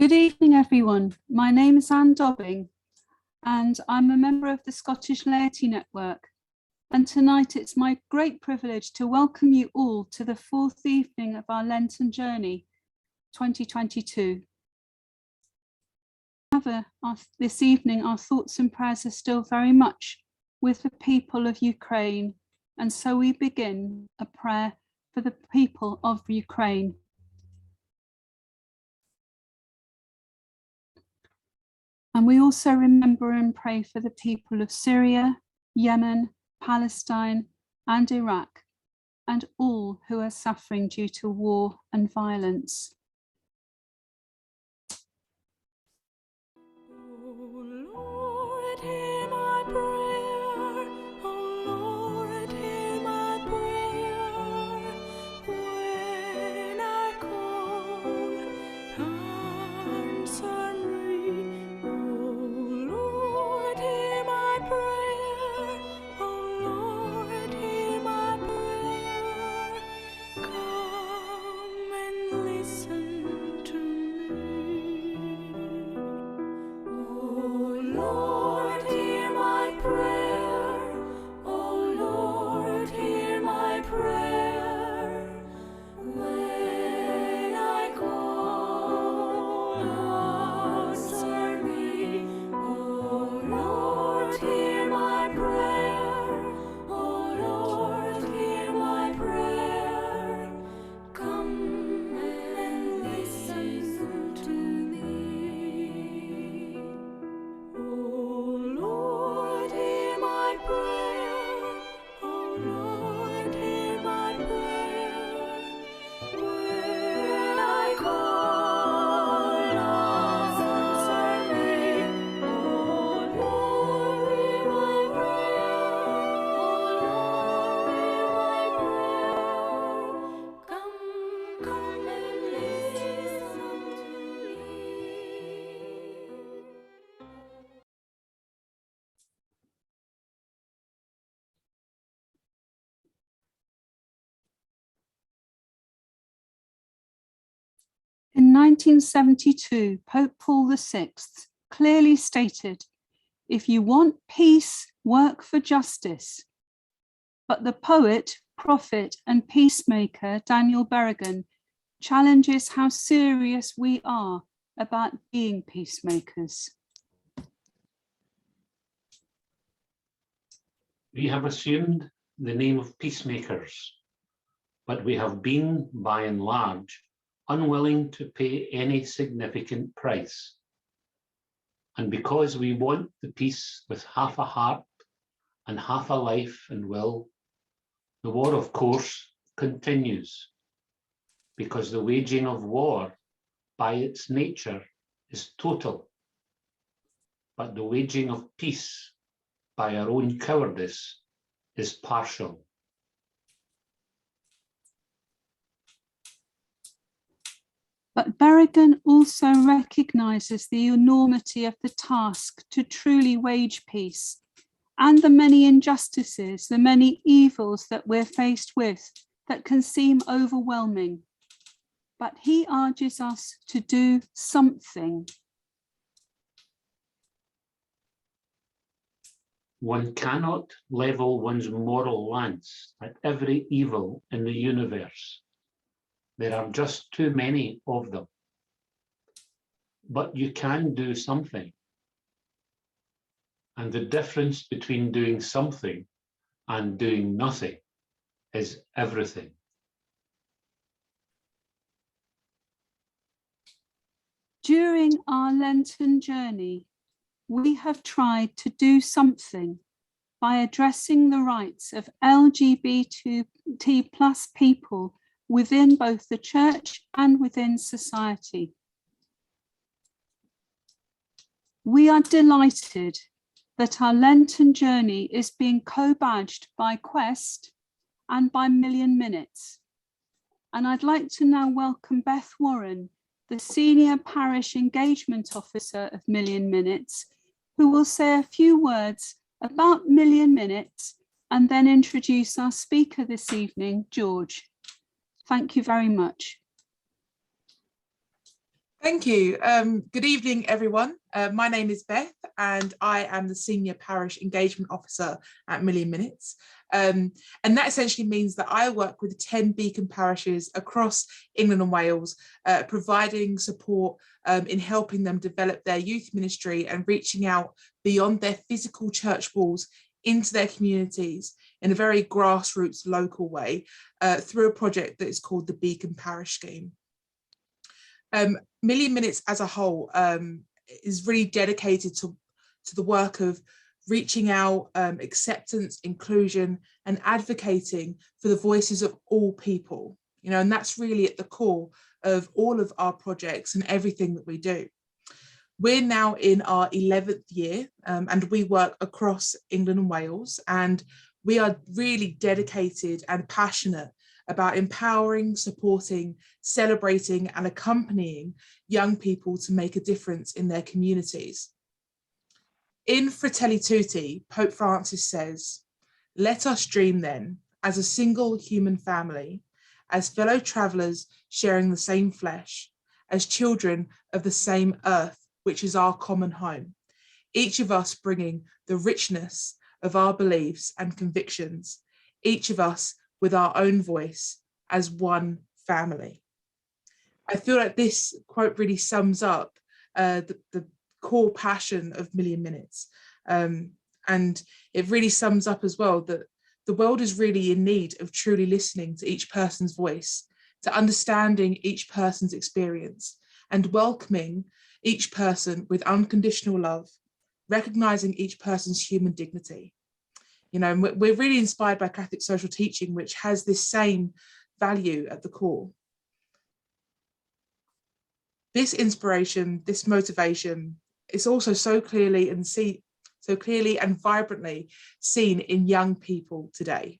Good evening, everyone. My name is Anne Dobbing, and I'm a member of the Scottish Laity Network. And tonight it's my great privilege to welcome you all to the fourth evening of our Lenten journey, 2022. However, this evening, our thoughts and prayers are still very much with the people of Ukraine. And so we begin a prayer for the people of Ukraine. And we also remember and pray for the people of Syria, Yemen, Palestine, and Iraq, and all who are suffering due to war and violence. In 1972, Pope Paul VI clearly stated, "If you want peace, work for justice." But the poet, prophet, and peacemaker Daniel Berrigan challenges how serious we are about being peacemakers. We have assumed the name of peacemakers, but we have been, by and large, unwilling to pay any significant price. And because we want the peace with half a heart and half a life and will, the war, of course, continues, because the waging of war, by its nature, is total. But the waging of peace, by our own cowardice, is partial. But Berrigan also recognises the enormity of the task to truly wage peace and the many injustices, the many evils that we're faced with that can seem overwhelming. But he urges us to do something. One cannot level one's moral lance at every evil in the universe. There are just too many of them. But you can do something. And the difference between doing something and doing nothing is everything. During our Lenten journey, we have tried to do something by addressing the rights of LGBT plus people within both the church and within society. We are delighted that our Lenten journey is being co-badged by Quest and by Million Minutes. And I'd like to now welcome Beth Warren, the Senior Parish Engagement Officer of Million Minutes, who will say a few words about Million Minutes and then introduce our speaker this evening, George. Thank you very much. Thank you. Good evening, everyone. My name is Beth and I am the Senior Parish Engagement Officer at Million Minutes. And that essentially means that I work with 10 beacon parishes across England and Wales, providing support in helping them develop their youth ministry and reaching out beyond their physical church walls into their communities in a very grassroots local way through a project that is called the Beacon Parish Scheme. Million Minutes as a whole is really dedicated to the work of reaching out, acceptance, inclusion, and advocating for the voices of all people, you know, and that's really at the core of all of our projects and everything that we do. We're now in our 11th year and we work across England and Wales, and we are really dedicated and passionate about empowering, supporting, celebrating and accompanying young people to make a difference in their communities. In Fratelli Tutti, Pope Francis says, "Let us dream then, as a single human family, as fellow travellers sharing the same flesh, as children of the same earth, which is our common home, each of us bringing the richness of our beliefs and convictions, each of us with our own voice as one family." I feel like this quote really sums up the core passion of Million Minutes. And it really sums up as well that the world is really in need of truly listening to each person's voice, to understanding each person's experience and welcoming each person with unconditional love, recognizing each person's human dignity. You know, and we're really inspired by Catholic social teaching, which has this same value at the core. This inspiration, this motivation is also so clearly and vibrantly seen in young people today.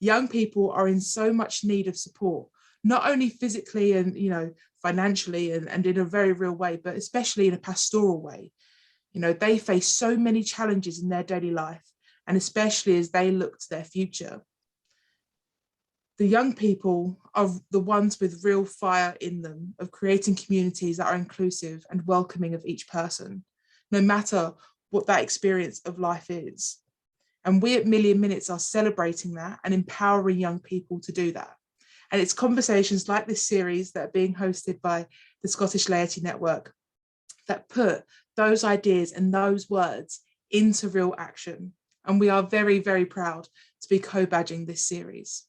Young people are in so much need of support, not only physically and, you know, financially and in a very real way, but especially in a pastoral way. You know, they face so many challenges in their daily life, and especially as they look to their future. The young people are the ones with real fire in them of creating communities that are inclusive and welcoming of each person, no matter what that experience of life is. And we at Million Minutes are celebrating that and empowering young people to do that. And it's conversations like this series that are being hosted by the Scottish Laity Network that put those ideas and those words into real action. And we are very, very proud to be co-badging this series.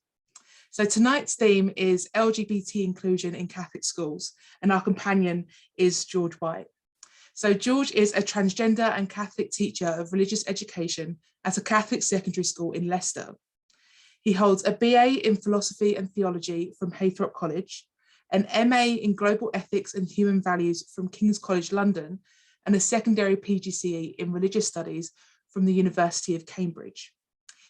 So tonight's theme is LGBT inclusion in Catholic schools, and our companion is George White. So George is a transgender and Catholic teacher of religious education at a Catholic secondary school in Leicester. He holds a BA in philosophy and theology from Haythrop College, an MA in global ethics and human values from King's College London, and a secondary PGCE in religious studies from the University of Cambridge.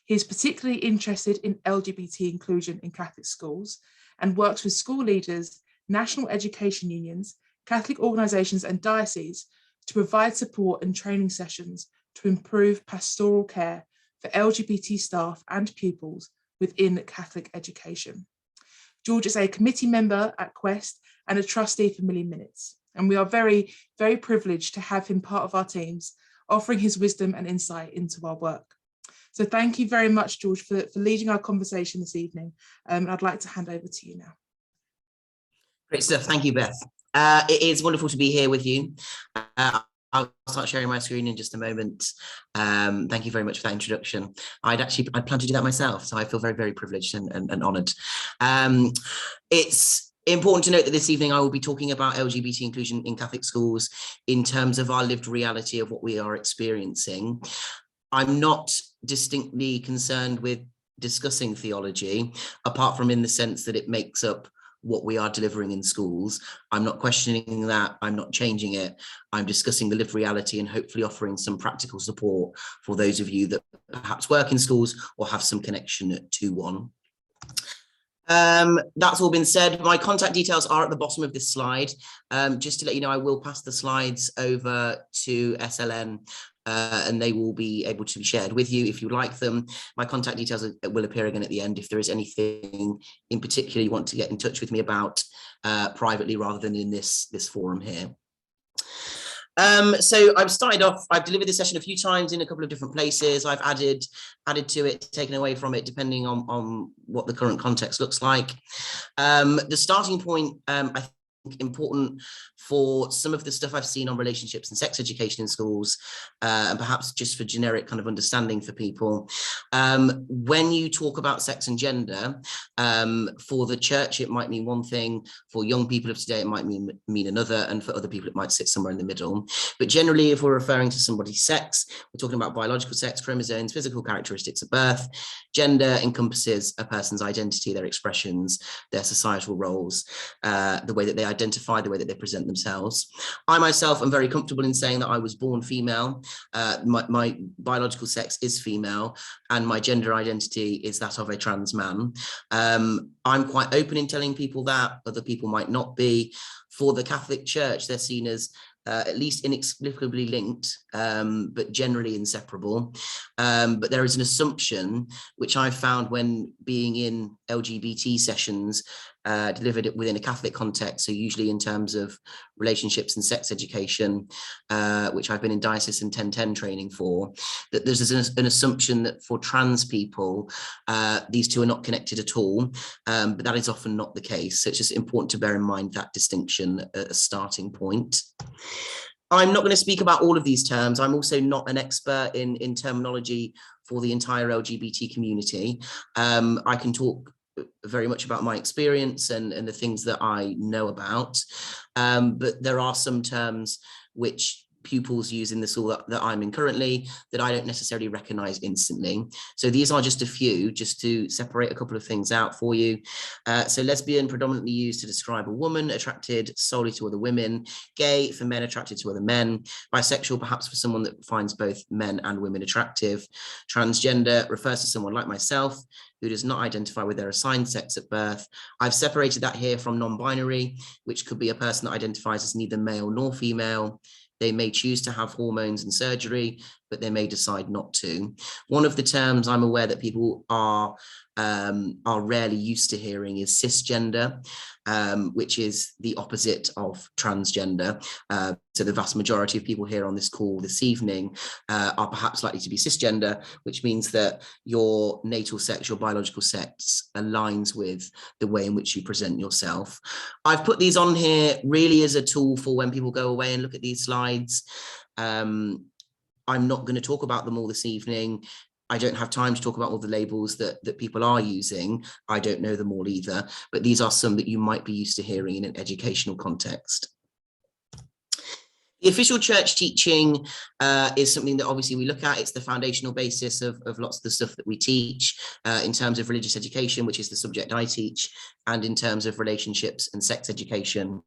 He is particularly interested in LGBT inclusion in Catholic schools and works with school leaders, national education unions, Catholic organisations and dioceses to provide support and training sessions to improve pastoral care for LGBT staff and pupils within Catholic education. George is a committee member at Quest and a trustee for Million Minutes. And we are very, very privileged to have him part of our teams, offering his wisdom and insight into our work. So thank you very much, George, for leading our conversation this evening. I'd like to hand over to you now. Great stuff. Thank you, Beth. It is wonderful to be here with you. I'll start sharing my screen in just a moment. Thank you very much for that introduction. I'd planned to do that myself, so I feel very, very privileged and honoured. It's important to note that this evening I will be talking about LGBT inclusion in Catholic schools in terms of our lived reality of what we are experiencing. I'm not distinctly concerned with discussing theology, apart from in the sense that it makes up what we are delivering in schools. I'm not questioning that, I'm not changing it. I'm discussing the lived reality and hopefully offering some practical support for those of you that perhaps work in schools or have some connection to one. That's all been said. My contact details are at the bottom of this slide. Just to let you know, I will pass the slides over to SLN and they will be able to be shared with you if you like them. My contact details will appear again at the end if there is anything in particular you want to get in touch with me about privately rather than in this forum here. So I've started off, I've delivered this session a few times in a couple of different places. I've added to it, taken away from it, depending on what the current context looks like. The starting point, I think important for some of the stuff I've seen on relationships and sex education in schools, and perhaps just for generic kind of understanding for people. When you talk about sex and gender, for the church, it might mean one thing. For young people of today, it might mean another. And for other people, it might sit somewhere in the middle. But generally, if we're referring to somebody's sex, we're talking about biological sex, chromosomes, physical characteristics at birth. Gender encompasses a person's identity, their expressions, their societal roles, the way that they identify, the way that they present themselves. I myself am very comfortable in saying that I was born female. My biological sex is female, and my gender identity is that of a trans man. I'm quite open in telling people that. Other people might not be. For the Catholic Church, they're seen as at least inexplicably linked, but generally inseparable. But there is an assumption, which I found when being in LGBT sessions, delivered within a Catholic context, so usually in terms of relationships and sex education, which I've been in diocese and 1010 training for, that there's an assumption that for trans people, these two are not connected at all, but that is often not the case. So it's just important to bear in mind that distinction at a starting point. I'm not going to speak about all of these terms. I'm also not an expert in terminology for the entire LGBT community. I can talk very much about my experience and the things that I know about, but there are some terms which pupils use in the school that I'm in currently that I don't necessarily recognize instantly. So these are just a few, just to separate a couple of things out for you. So lesbian, predominantly used to describe a woman attracted solely to other women. Gay, for men attracted to other men. Bisexual, perhaps for someone that finds both men and women attractive. Transgender refers to someone like myself who does not identify with their assigned sex at birth. I've separated that here from non-binary, which could be a person that identifies as neither male nor female. They may choose to have hormones and surgery, but they may decide not to. One of the terms I'm aware that people are rarely used to hearing is cisgender, which is the opposite of transgender. So the vast majority of people here on this call this evening are perhaps likely to be cisgender, which means that your natal sex, your biological sex, aligns with the way in which you present yourself. I've put these on here really as a tool for when people go away and look at these slides. I'm not going to talk about them all this evening. I don't have time to talk about all the labels that people are using. I don't know them all either, but these are some that you might be used to hearing in an educational context. The official church teaching is something that obviously we look at. It's the foundational basis of lots of the stuff that we teach in terms of religious education, which is the subject I teach, and in terms of relationships and sex education,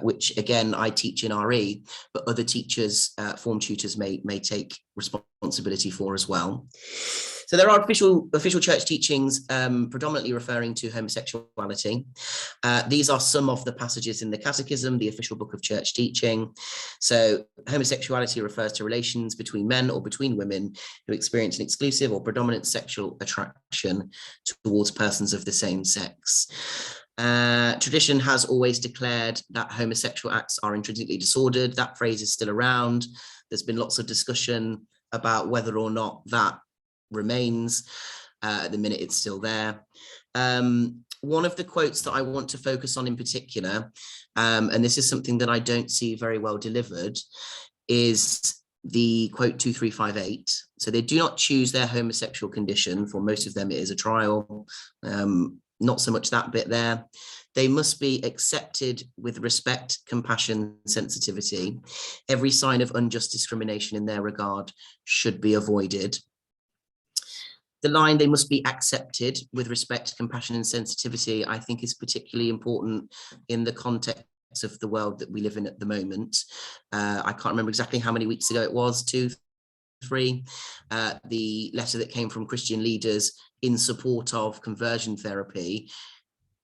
which again, I teach in RE, but other teachers, form tutors may take responsibility for as well. So there are official church teachings predominantly referring to homosexuality. These are some of the passages in the Catechism, the official book of church teaching. So homosexuality refers to relations between men or between women who experience an exclusive or predominant sexual attraction towards persons of the same sex. Tradition has always declared that homosexual acts are intrinsically disordered. That phrase is still around. There's been lots of discussion about whether or not that remains. At the minute, it's still there. One of the quotes that I want to focus on in particular, and this is something that I don't see very well delivered, is the quote 2358. So they do not choose their homosexual condition. For most of them, it is a trial. Not so much that bit there. They must be accepted with respect, compassion, sensitivity. Every sign of unjust discrimination in their regard should be avoided. The line, they must be accepted with respect, compassion, and sensitivity, I think is particularly important in the context of the world that we live in at the moment. I can't remember exactly how many weeks ago it was, 2, 3, the letter that came from Christian leaders in support of conversion therapy.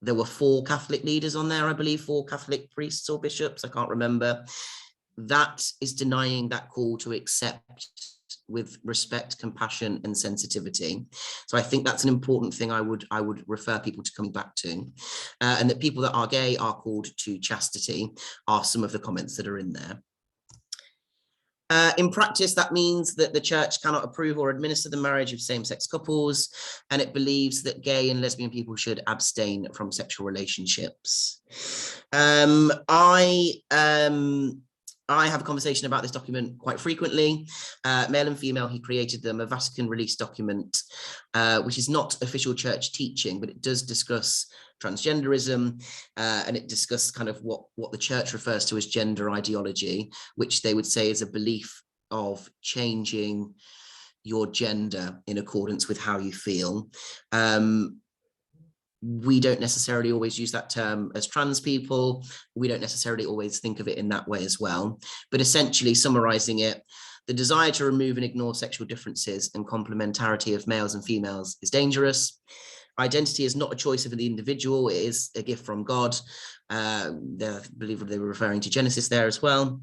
There were 4 Catholic leaders on there, I believe, 4 Catholic priests or bishops, I can't remember. That is denying that call to accept with respect, compassion, and sensitivity. So I think that's an important thing I would refer people to coming back to. And that people that are gay are called to chastity are some of the comments that are in there. In practice, that means that the church cannot approve or administer the marriage of same-sex couples, and it believes that gay and lesbian people should abstain from sexual relationships. I have a conversation about this document quite frequently. Male and female, he created them, a Vatican release document, which is not official church teaching, but it does discuss transgenderism, and it discusses kind of what the church refers to as gender ideology, which they would say is a belief of changing your gender in accordance with how you feel. We don't necessarily always use that term as trans people. We don't necessarily always think of it in that way as well. But essentially, summarizing it, the desire to remove and ignore sexual differences and complementarity of males and females is dangerous. Identity is not a choice of the individual, it is a gift from God. I believe they were referring to Genesis there as well.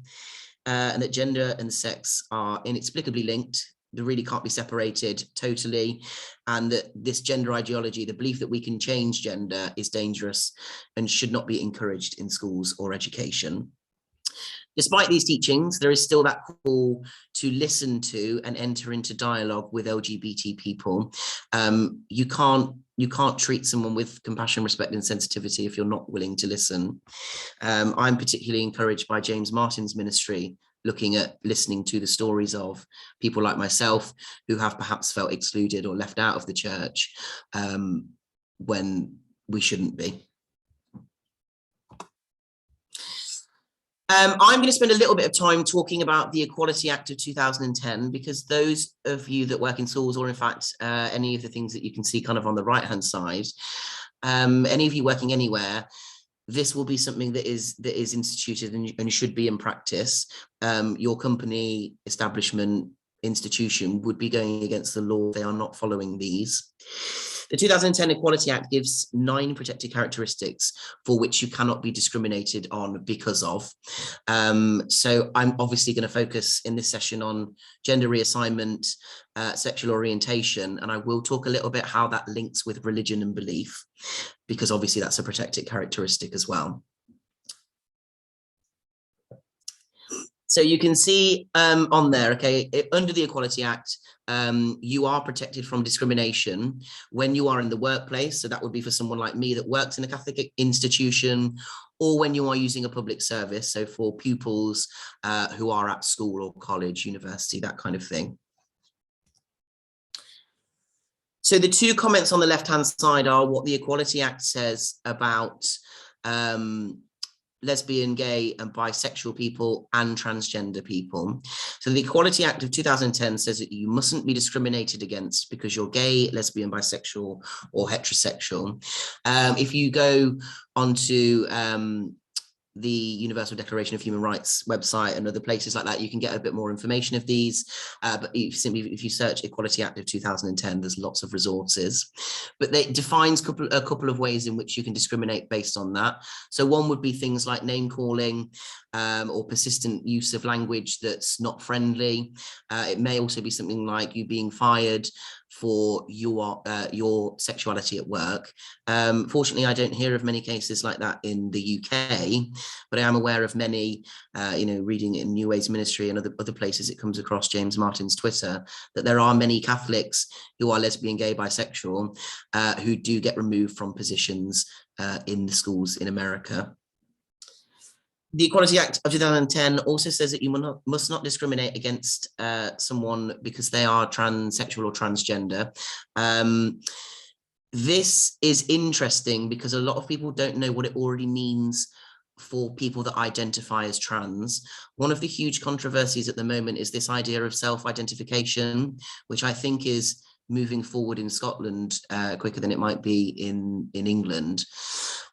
And that gender and sex are inexplicably linked. They really can't be separated totally. And that this gender ideology, the belief that we can change gender, is dangerous and should not be encouraged in schools or education. Despite these teachings, there is still that call to listen to and enter into dialogue with LGBT people. You can't treat someone with compassion, respect, and sensitivity if you're not willing to listen. I'm particularly encouraged by James Martin's ministry, looking at listening to the stories of people like myself who have perhaps felt excluded or left out of the church when we shouldn't be. I'm going to spend a little bit of time talking about the Equality Act of 2010, because those of you that work in schools, or in fact, any of the things that you can see kind of on the right-hand side, any of you working anywhere, this will be something that is instituted and should be in practice. Your company, establishment, institution would be going against the law. They are not following these. The 2010 Equality Act gives 9 protected characteristics for which you cannot be discriminated on because of. So I'm obviously going to focus in this session on gender reassignment, sexual orientation, and I will talk a little bit how that links with religion and belief, because obviously that's a protected characteristic as well. So you can see on there, okay, under the Equality Act, you are protected from discrimination when you are in the workplace. So that would be for someone like me that works in a Catholic institution, or when you are using a public service. So for pupils who are at school or college, university, that kind of thing. So the 2 comments on the left-hand side are what the Equality Act says about lesbian, gay, and bisexual people and transgender people. So the Equality Act of 2010 says that you mustn't be discriminated against because you're gay, lesbian, bisexual, or heterosexual. If you go onto the Universal Declaration of Human Rights website and other places like that, you can get a bit more information of these. But if you search Equality Act of 2010, there's lots of resources. But it defines a couple of ways in which you can discriminate based on that. So one would be things like name calling or persistent use of language that's not friendly. It may also be something like you being fired for your sexuality at work. Fortunately, I don't hear of many cases like that in the UK, but I am aware of many, reading in New Ways Ministry and other places it comes across James Martin's Twitter, that there are many Catholics who are lesbian, gay, bisexual, who do get removed from positions in the schools in America. The Equality Act of 2010 also says that you must not discriminate against someone because they are transsexual or transgender. This is interesting because a lot of people don't know what it already means for people that identify as trans. One of the huge controversies at the moment is this idea of self-identification, which I think is moving forward in Scotland quicker than it might be in England.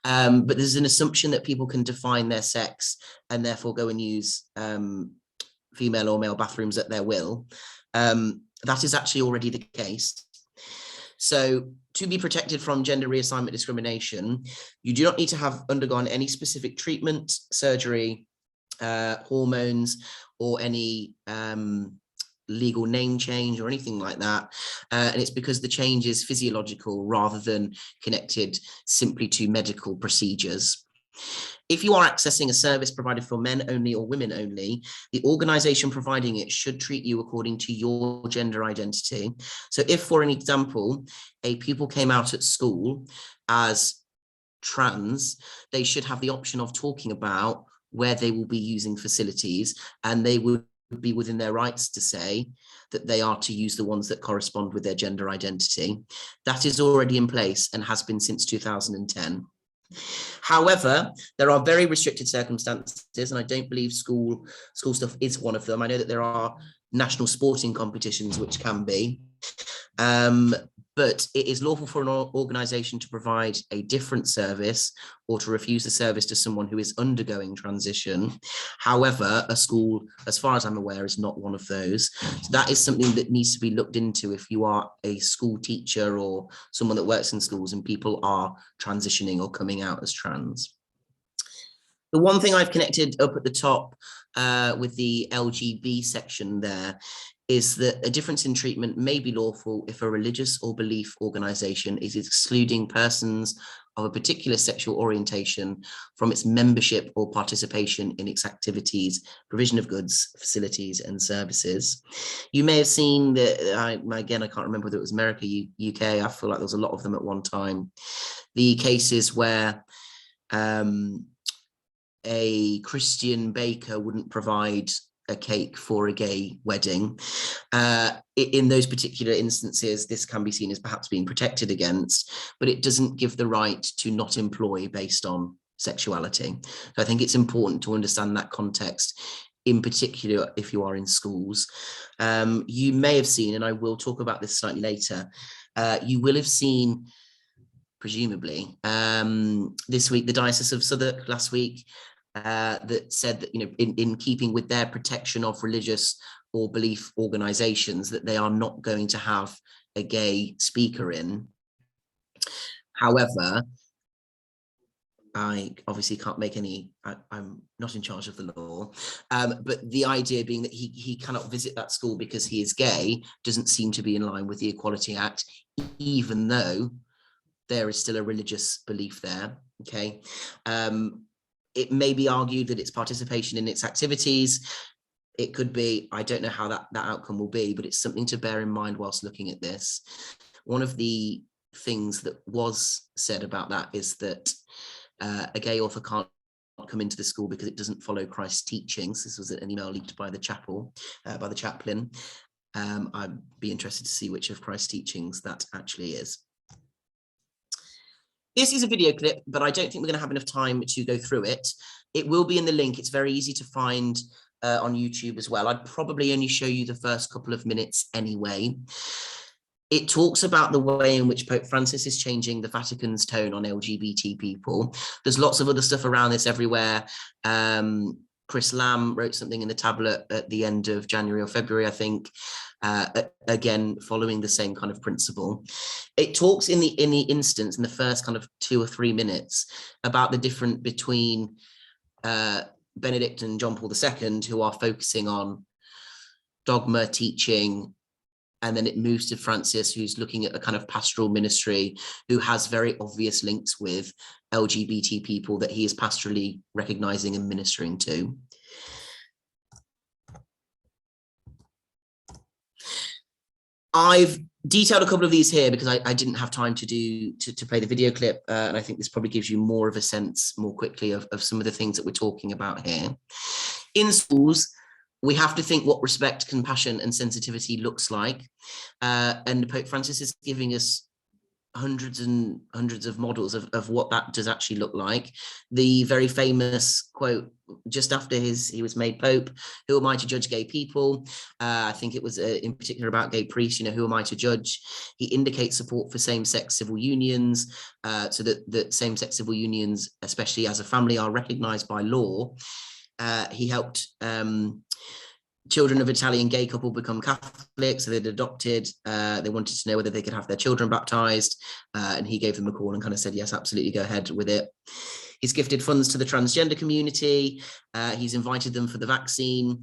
But there's an assumption that people can define their sex and therefore go and use female or male bathrooms at their will. That is actually already the case. So to be protected from gender reassignment discrimination, you do not need to have undergone any specific treatment, surgery, hormones, or any legal name change or anything like that. And it's because the change is physiological rather than connected simply to medical procedures. If you are accessing a service provided for men only or women only, the organisation providing it should treat you according to your gender identity. So if, for an example, a pupil came out at school as trans, they should have the option of talking about where they will be using facilities, and they would be within their rights to say that they are to use the ones that correspond with their gender identity. That is already in place and has been since 2010. However, there are very restricted circumstances, and I don't believe school stuff is one of them. I know that there are national sporting competitions which can be, but it is lawful for an organisation to provide a different service or to refuse the service to someone who is undergoing transition. However, a school, as far as I'm aware, is not one of those. So that is something that needs to be looked into if you are a school teacher or someone that works in schools and people are transitioning or coming out as trans. The one thing I've connected up at the top with the LGB section there is that a difference in treatment may be lawful if a religious or belief organisation is excluding persons of a particular sexual orientation from its membership or participation in its activities, provision of goods, facilities and services. You may have seen that, again, I can't remember whether it was America, UK, I feel like there was a lot of them at one time. The cases where a Christian baker wouldn't provide a cake for a gay wedding. In those particular instances, this can be seen as perhaps being protected against, but it doesn't give the right to not employ based on sexuality. So I think it's important to understand that context, in particular if you are in schools. You may have seen, and I will talk about this slightly later, you will have seen, presumably, this week, the Diocese of Southwark last week, that said that, you know, in keeping with their protection of religious or belief organisations, that they are not going to have a gay speaker in. However, I obviously can't make any, I'm not in charge of the law, but the idea being that he cannot visit that school because he is gay doesn't seem to be in line with the Equality Act, even though there is still a religious belief there, okay? It may be argued that it's participation in its activities. It could be, I don't know how that outcome will be, but it's something to bear in mind whilst looking at this. One of the things that was said about that is that a gay author can't come into the school because it doesn't follow Christ's teachings. This was an email leaked by the chapel, by the chaplain. I'd be interested to see which of Christ's teachings that actually is. This is a video clip, but I don't think we're going to have enough time to go through it. It will be in the link. It's very easy to find on YouTube as well. I'd probably only show you the first couple of minutes anyway. It talks about the way in which Pope Francis is changing the Vatican's tone on LGBT people. There's lots of other stuff around this everywhere. Chris Lamb wrote something in the tablet at the end of January or February, I think, again, following the same kind of principle. It talks in the instance, in the first kind of 2 or 3 minutes, about the difference between Benedict and John Paul II, who are focusing on dogma, teaching, and then it moves to Francis, who's looking at a kind of pastoral ministry, who has very obvious links with LGBT people that he is pastorally recognizing and ministering to. I've detailed a couple of these here because I didn't have time to play the video clip, and I think this probably gives you more of a sense more quickly of some of the things that we're talking about here. In schools, we have to think what respect, compassion and sensitivity looks like. And Pope Francis is giving us hundreds and hundreds of models of what that does actually look like. The very famous quote just after he was made Pope, "Who am I to judge gay people?" I think it was in particular about gay priests, you know, who am I to judge? He indicates support for same-sex civil unions, so that same-sex civil unions, especially as a family, are recognized by law. He helped children of Italian gay couple become Catholic, so they'd adopted. They wanted to know whether they could have their children baptized, and he gave them a call and kind of said, yes, absolutely, go ahead with it. He's gifted funds to the transgender community. He's invited them for the vaccine.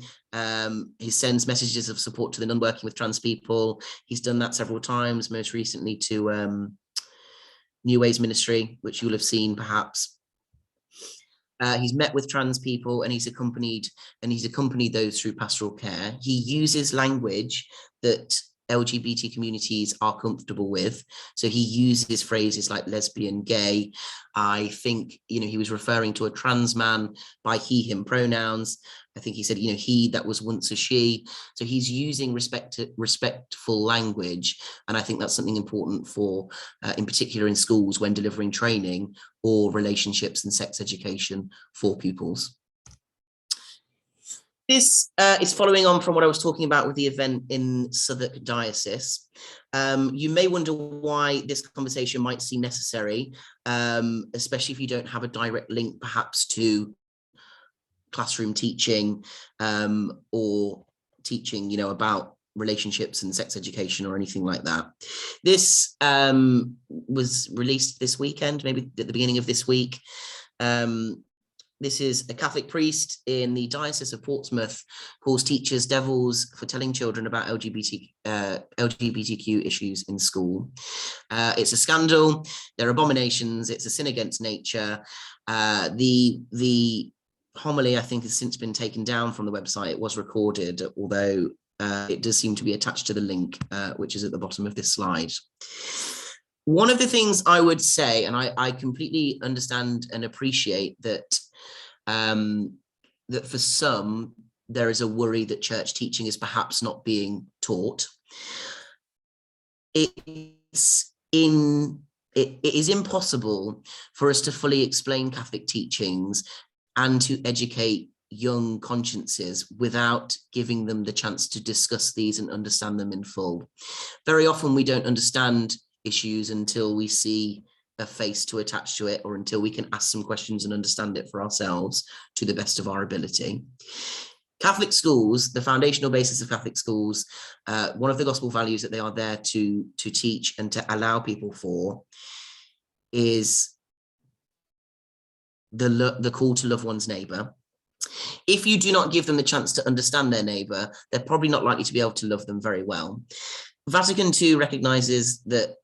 He sends messages of support to the non working with trans people. He's done that several times, most recently to New Ways Ministry, which you'll have seen perhaps. He's met with trans people and he's accompanied those through pastoral care. He uses language that LGBT communities are comfortable with. So he uses phrases like lesbian, gay. I think, he was referring to a trans man by he, him pronouns. I think he said, he that was once a she. So he's using respectful language. And I think that's something important for, in particular in schools when delivering training or relationships and sex education for pupils. This is following on from what I was talking about with the event in Southwark Diocese. You may wonder why this conversation might seem necessary, especially if you don't have a direct link perhaps to classroom teaching or teaching, about relationships and sex education or anything like that. This was released this weekend, maybe at the beginning of this week. This is a Catholic priest in the Diocese of Portsmouth calls teachers devils for telling children about LGBTQ issues in school. It's a scandal. They're abominations. It's a sin against nature. The homily, I think, has since been taken down from the website. It was recorded, although it does seem to be attached to the link, which is at the bottom of this slide. One of the things I would say, and I completely understand and appreciate that, that for some, there is a worry that church teaching is perhaps not being taught. It is impossible for us to fully explain Catholic teachings and to educate young consciences without giving them the chance to discuss these and understand them in full. Very often we don't understand issues until we see a face to attach to it, or until we can ask some questions and understand it for ourselves to the best of our ability. Catholic schools, the foundational basis of Catholic schools, one of the gospel values that they are there to teach and to allow people for is the call to love one's neighbour. If you do not give them the chance to understand their neighbour, they're probably not likely to be able to love them very well. Vatican II recognises that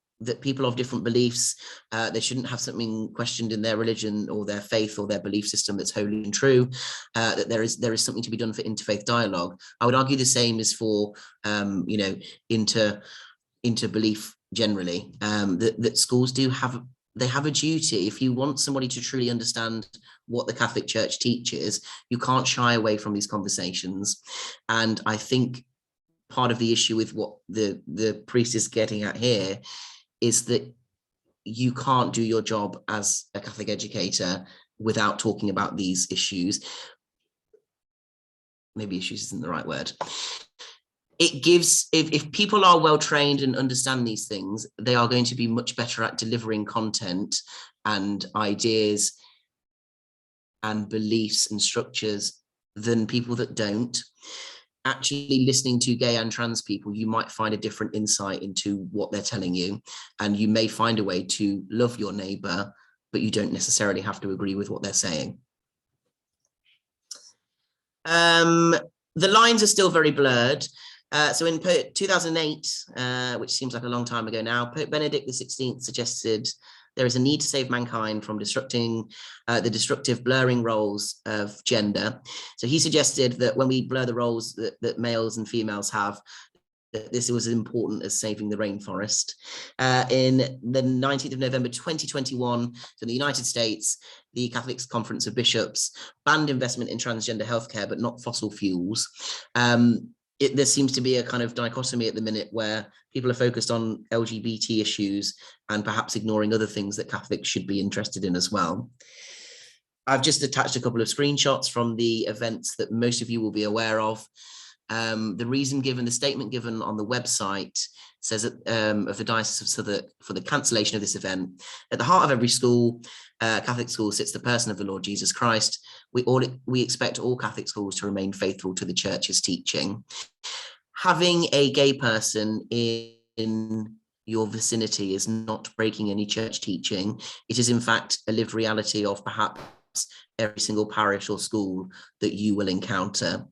people of different beliefs, they shouldn't have something questioned in their religion or their faith or their belief system that's holy and true, that there is something to be done for interfaith dialogue. I would argue the same is for, interbelief generally, that schools have a duty. If you want somebody to truly understand what the Catholic Church teaches, you can't shy away from these conversations. And I think part of the issue with what the priest is getting at here is that you can't do your job as a Catholic educator without talking about these issues. Maybe issues isn't the right word. It gives, if people are well trained and understand these things, they are going to be much better at delivering content and ideas and beliefs and structures than people that don't. Actually listening to gay and trans people, you might find a different insight into what they're telling you, and you may find a way to love your neighbour, but you don't necessarily have to agree with what they're saying. The lines are still very blurred. So in 2008, which seems like a long time ago now, Pope Benedict XVI suggested there is a need to save mankind from disrupting the destructive blurring roles of gender. So he suggested that when we blur the roles that males and females have, that this was as important as saving the rainforest. In the 19th of November 2021, so in the United States, the Catholic Conference of Bishops banned investment in transgender healthcare, but not fossil fuels. There seems to be a kind of dichotomy at the minute where people are focused on LGBT issues and perhaps ignoring other things that Catholics should be interested in as well. I've just attached a couple of screenshots from the events that most of you will be aware of. The reason given, the statement given on the website says that, of the Diocese of Southwark for the cancellation of this event. At the heart of every school, Catholic school, sits the person of the Lord Jesus Christ. We expect all Catholic schools to remain faithful to the Church's teaching. Having a gay person in your vicinity is not breaking any church teaching. It is in fact a lived reality of perhaps every single parish or school that you will encounter.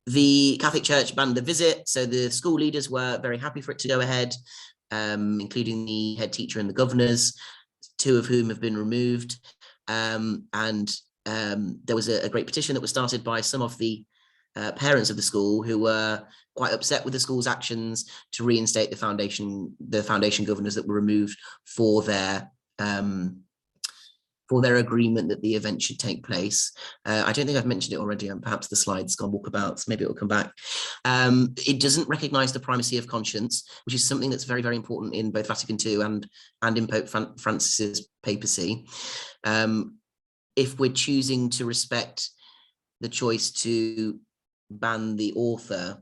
The Catholic Church banned the visit, so the school leaders were very happy for it to go ahead, including the head teacher and the governors, 2 of whom have been removed. There was a great petition that was started by some of the parents of the school who were quite upset with the school's actions to reinstate the foundation governors that were removed for their agreement that the event should take place. I don't think I've mentioned it already, and perhaps the slide's gone walkabouts, maybe it will come back. It doesn't recognise the primacy of conscience, which is something that's very, very important in both Vatican II and in Pope Francis's papacy. If we're choosing to respect the choice to ban the author,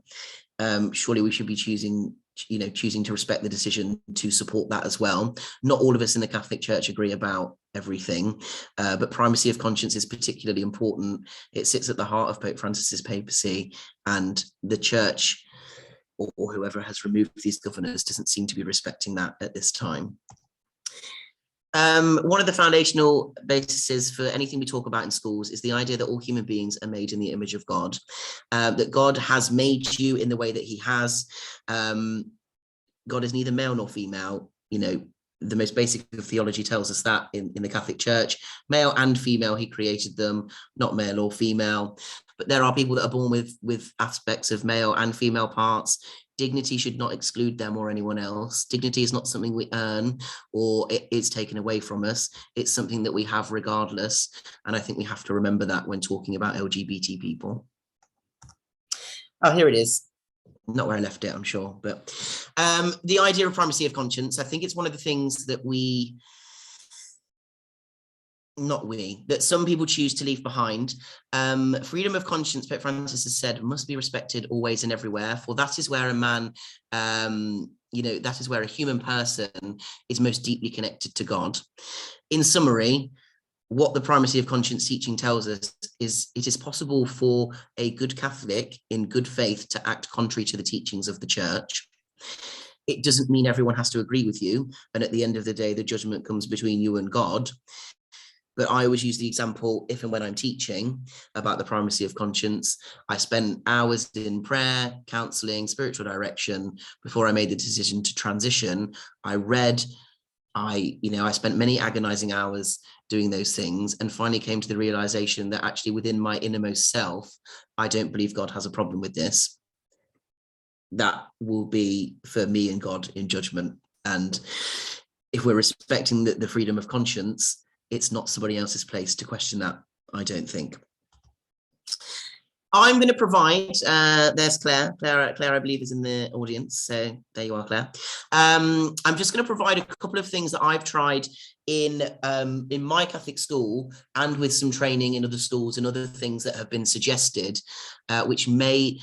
surely we should be choosing to respect the decision to support that as well. Not all of us in the Catholic Church agree about everything, but primacy of conscience is particularly important. It sits at the heart of Pope Francis's papacy, and the Church or whoever has removed these governors doesn't seem to be respecting that at this time. One of the foundational bases for anything we talk about in schools is the idea that all human beings are made in the image of God, that God has made you in the way that he has. God is neither male nor female. The most basic of theology tells us that in the Catholic Church. Male and female, he created them, not male or female. But there are people that are born with aspects of male and female parts. Dignity should not exclude them or anyone else. Dignity is not something we earn or it is taken away from us. It's something that we have regardless. And I think we have to remember that when talking about LGBT people. Oh, here it is. Not where I left it, I'm sure. But the idea of primacy of conscience, I think it's one of the things that that some people choose to leave behind. Freedom of conscience, Pope Francis has said, must be respected always and everywhere, for that is where a man, that is where a human person is most deeply connected to God. In summary, what the primacy of conscience teaching tells us is it is possible for a good Catholic in good faith to act contrary to the teachings of the Church. It doesn't mean everyone has to agree with you, and at the end of the day, the judgment comes between you and God. But I always use the example, if and when I'm teaching about the primacy of conscience, I spent hours in prayer, counselling, spiritual direction before I made the decision to transition. I read, I spent many agonizing hours doing those things and finally came to the realization that actually within my innermost self, I don't believe God has a problem with this. That will be for me and God in judgment. And if we're respecting the freedom of conscience, it's not somebody else's place to question that, I don't think. I'm going to provide, there's Claire. Claire, I believe, is in the audience. So there you are, Claire. I'm just going to provide a couple of things that I've tried in my Catholic school and with some training in other schools and other things that have been suggested, which may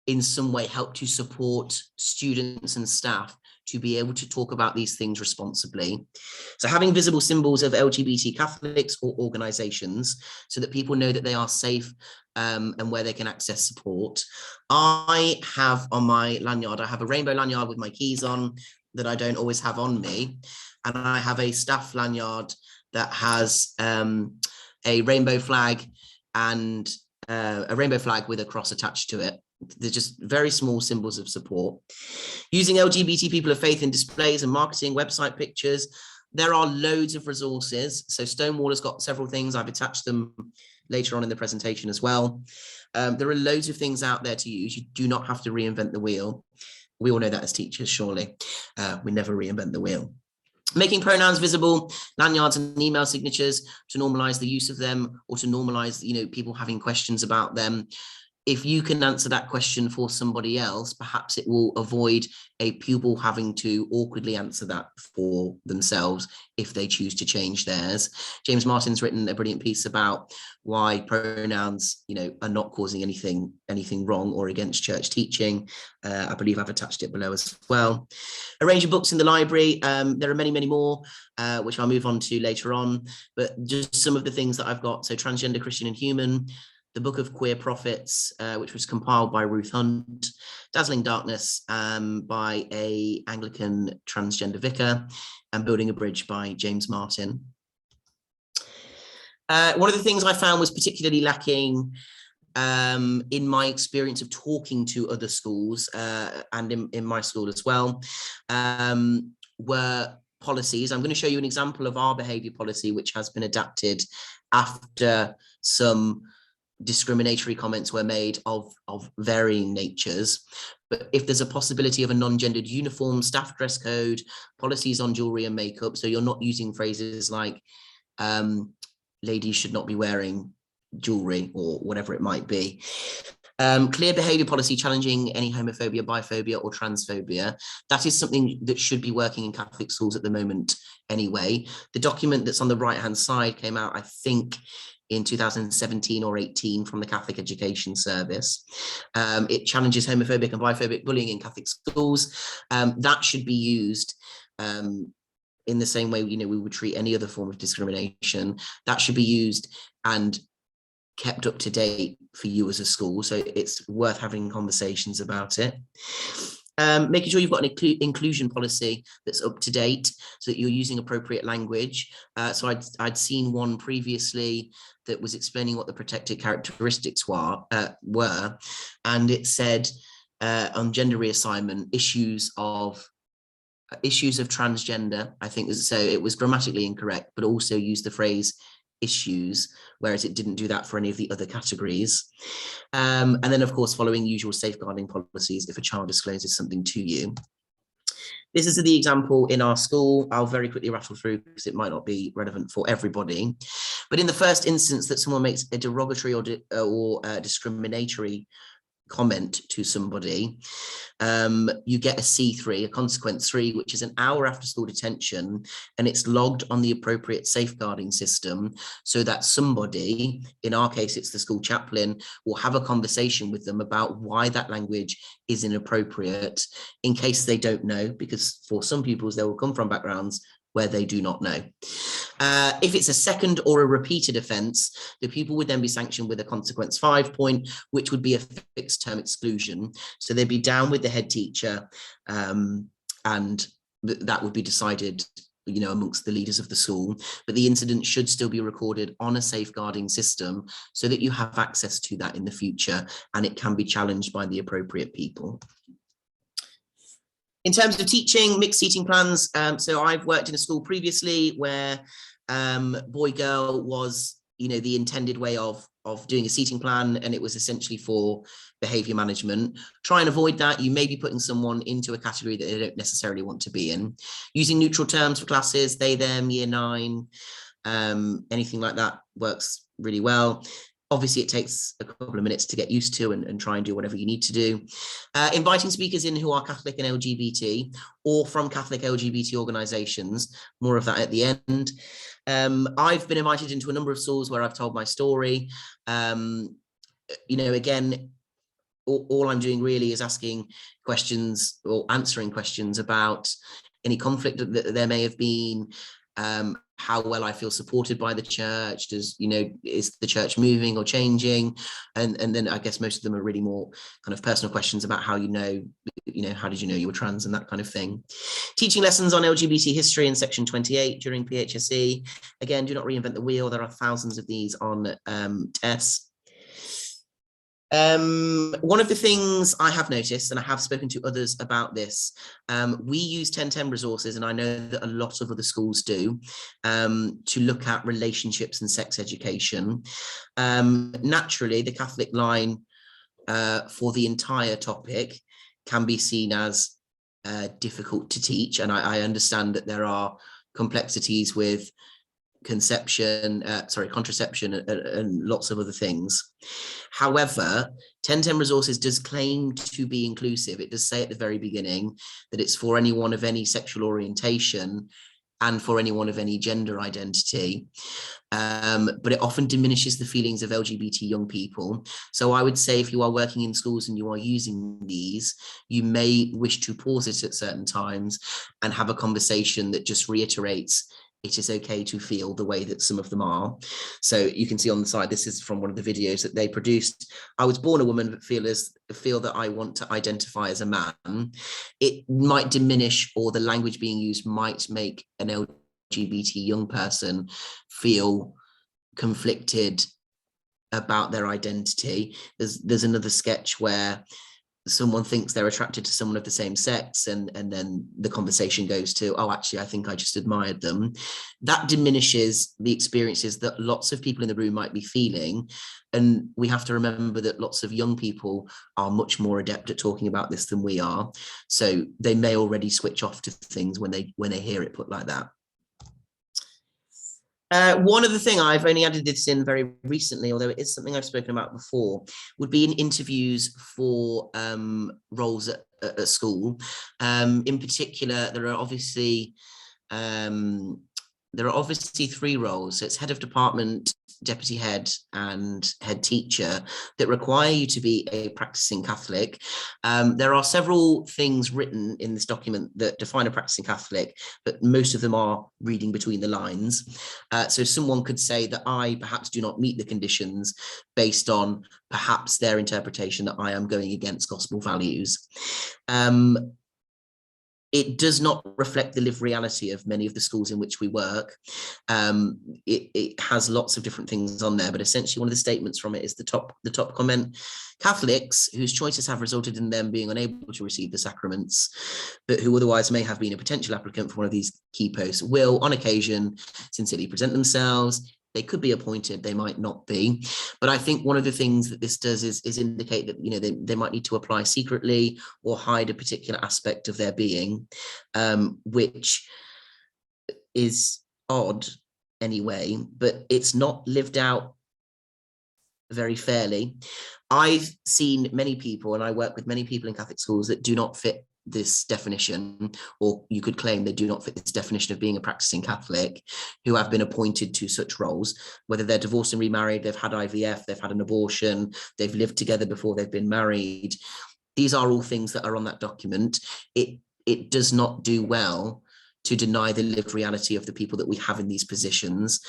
in some way help to support students and staff to be able to talk about these things responsibly. So having visible symbols of LGBT Catholics or organisations so that people know that they are safe and where they can access support. I have on my lanyard, I have a rainbow lanyard with my keys on that I don't always have on me. And I have a staff lanyard that has a rainbow flag and a rainbow flag with a cross attached to it. They're just very small symbols of support. Using LGBT people of faith in displays and marketing, website pictures. There are loads of resources. So Stonewall has got several things. I've attached them later on in the presentation as well. There are loads of things out there to use. You do not have to reinvent the wheel. We all know that as teachers, surely. We never reinvent the wheel. Making pronouns visible, lanyards and email signatures to normalize the use of them or to normalize, people having questions about them. if you can answer that question for somebody else, perhaps it will avoid a pupil having to awkwardly answer that for themselves if they choose to change theirs. James Martin's written a brilliant piece about why pronouns, are not causing anything wrong or against church teaching. I believe I've attached it below as well. A range of books in the library. There are many, many more, which I'll move on to later on, but just some of the things that I've got. So Transgender, Christian and Human, The Book of Queer Prophets, which was compiled by Ruth Hunt, Dazzling Darkness by a Anglican transgender vicar, and Building a Bridge by James Martin. One of the things I found was particularly lacking in my experience of talking to other schools and in my school as well, were policies. I'm going to show you an example of our behaviour policy, which has been adapted after some discriminatory comments were made of varying natures. But if there's a possibility of a non-gendered uniform, staff dress code, policies on jewellery and makeup, so you're not using phrases like ladies should not be wearing jewellery or whatever it might be. Clear behaviour policy challenging any homophobia, biphobia or transphobia. That is something that should be working in Catholic schools at the moment anyway. The document that's on the right-hand side came out, I think, in 2017 or 18 from the Catholic Education Service. It challenges homophobic and biphobic bullying in Catholic schools. That should be used in the same way, we would treat any other form of discrimination. That should be used and kept up to date for you as a school. So it's worth having conversations about it. Making sure you've got an inclusion policy that's up to date so that you're using appropriate language. So I'd seen one previously that was explaining what the protected characteristics were, and it said on gender reassignment, issues of transgender, I think, so it was grammatically incorrect, but also used the phrase issues, whereas it didn't do that for any of the other categories. And then, of course, following usual safeguarding policies if a child discloses something to you. This is the example in our school. I'll very quickly rattle through because it might not be relevant for everybody. But in the first instance that someone makes a derogatory or discriminatory comment to somebody, you get a C3, a consequence 3, which is an hour after school detention, and it's logged on the appropriate safeguarding system so that somebody, in our case it's the school chaplain, will have a conversation with them about why that language is inappropriate, in case they don't know, because for some pupils they will come from backgrounds where they do not know. If it's a second or a repeated offence, the pupil would then be sanctioned with a consequence 5 point, which would be a fixed term exclusion. So they'd be down with the head teacher, and that would be decided, amongst the leaders of the school. But the incident should still be recorded on a safeguarding system so that you have access to that in the future, and it can be challenged by the appropriate people. In terms of teaching, mixed seating plans, so I've worked in a school previously where boy-girl was, the intended way of doing a seating plan, and it was essentially for behaviour management. Try and avoid that. You may be putting someone into a category that they don't necessarily want to be in. Using neutral terms for classes, they, them, year 9, anything like that works really well. Obviously, it takes a couple of minutes to get used to and try and do whatever you need to do. Inviting speakers in who are Catholic and LGBT or from Catholic LGBT organisations, more of that at the end. I've been invited into a number of schools where I've told my story. Again, all I'm doing really is asking questions or answering questions about any conflict that there may have been, how well I feel supported by the church. Is the church moving or changing? And then I guess most of them are really more kind of personal questions about how how did you know you were trans and that kind of thing. Teaching lessons on LGBT history in section 28 during PHSE. Again, do not reinvent the wheel. There are thousands of these on tests. One of the things I have noticed, and I have spoken to others about this, we use 1010 resources, and I know that a lot of other schools do, to look at relationships and sex education. Naturally, the Catholic line for the entire topic can be seen as difficult to teach, and I understand that there are complexities with contraception, and lots of other things. However, 1010 Resources does claim to be inclusive. It does say at the very beginning that it's for anyone of any sexual orientation and for anyone of any gender identity. But it often diminishes the feelings of LGBT young people. So I would say if you are working in schools and you are using these, you may wish to pause it at certain times and have a conversation that just reiterates it is okay to feel the way that some of them are. So you can see on the side, this is from one of the videos that they produced. I was born a woman, but feel that I want to identify as a man. It might diminish, or the language being used might make an LGBT young person feel conflicted about their identity. There's another sketch where someone thinks they're attracted to someone of the same sex, and then the conversation goes to, oh, actually, I think I just admired them. That diminishes the experiences that lots of people in the room might be feeling. And we have to remember that lots of young people are much more adept at talking about this than we are. So they may already switch off to things when they hear it put like that. One other thing, I've only added this in very recently, although it is something I've spoken about before, would be in interviews for roles at school. In particular, there are obviously 3 roles. So it's head of department, deputy head, and head teacher that require you to be a practicing Catholic. There are several things written in this document that define a practicing Catholic, but most of them are reading between the lines. So someone could say that I perhaps do not meet the conditions based on perhaps their interpretation that I am going against gospel values. It does not reflect the lived reality of many of the schools in which we work. It has lots of different things on there, but essentially one of the statements from it is the top comment: Catholics whose choices have resulted in them being unable to receive the sacraments, but who otherwise may have been a potential applicant for one of these key posts, will on occasion sincerely present themselves. They could be appointed, they might not be. But I think one of the things that this does is indicate that, you know, they might need to apply secretly or hide a particular aspect of their being, which is odd anyway, but it's not lived out very fairly. I've seen many people, and I work with many people in Catholic schools that do not fit this definition, or you could claim they do not fit this definition of being a practicing Catholic, who have been appointed to such roles, whether they're divorced and remarried, they've had IVF, they've had an abortion, they've lived together before they've been married. These are all things that are on that document. It does not do well to deny the lived reality of the people that we have in these positions.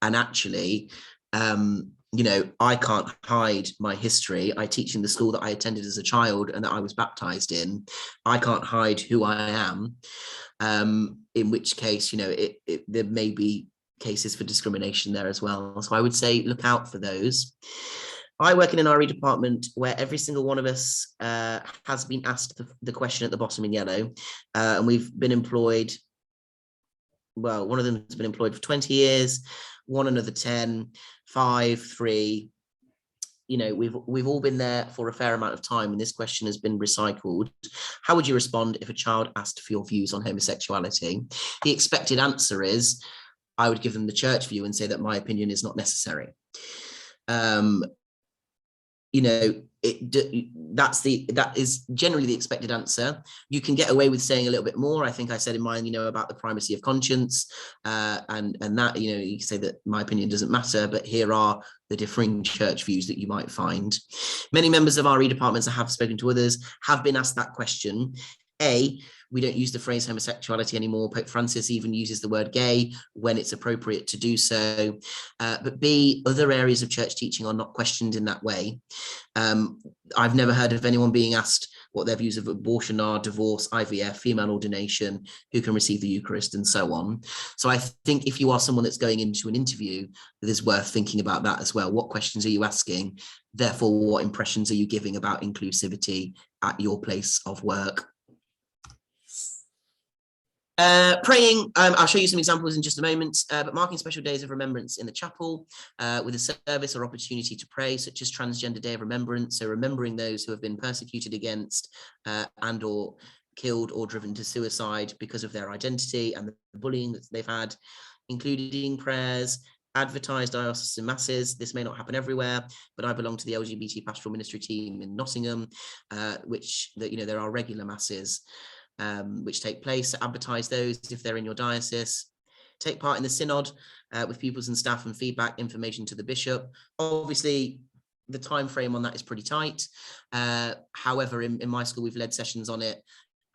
And actually, you know, I can't hide my history. I teach in the school that I attended as a child and that I was baptized in. I can't hide who I am, in which case, you know, there may be cases for discrimination there as well. So I would say look out for those. I work in an RE department where every single one of us has been asked the question at the bottom in yellow, and we've been employed. Well, one of them has been employed for 20 years, one another 10, 5, 3. You know, we've all been there for a fair amount of time, and this question has been recycled. How would you respond if a child asked for your views on homosexuality? The expected answer is, I would give them the church view and say that my opinion is not necessary. You know, that is generally the expected answer. You can get away with saying a little bit more. I think I said in mine, you know, about the primacy of conscience, and that, you know, you can say that my opinion doesn't matter, but here are the differing church views that you might find. Many members of RE departments I have spoken to others have been asked that question. A, we don't use the phrase homosexuality anymore. Pope Francis even uses the word gay when it's appropriate to do so. But B, other areas of church teaching are not questioned in that way. I've never heard of anyone being asked what their views of abortion are, divorce, IVF, female ordination, who can receive the Eucharist, and so on. So I think if you are someone that's going into an interview, it is worth thinking about that as well. What questions are you asking? Therefore, what impressions are you giving about inclusivity at your place of work? Praying, I'll show you some examples in just a moment, but marking special days of remembrance in the chapel with a service or opportunity to pray, such as Transgender Day of Remembrance, so remembering those who have been persecuted against and or killed or driven to suicide because of their identity and the bullying that they've had. including prayers, advertised diocesan masses. This may not happen everywhere, but I belong to the LGBT pastoral ministry team in Nottingham, there are regular masses which take place. Advertise those if they're in your diocese. Take part in the synod with pupils and staff and feedback information to the bishop. Obviously, the time frame on that is pretty tight. However, in my school, we've led sessions on it,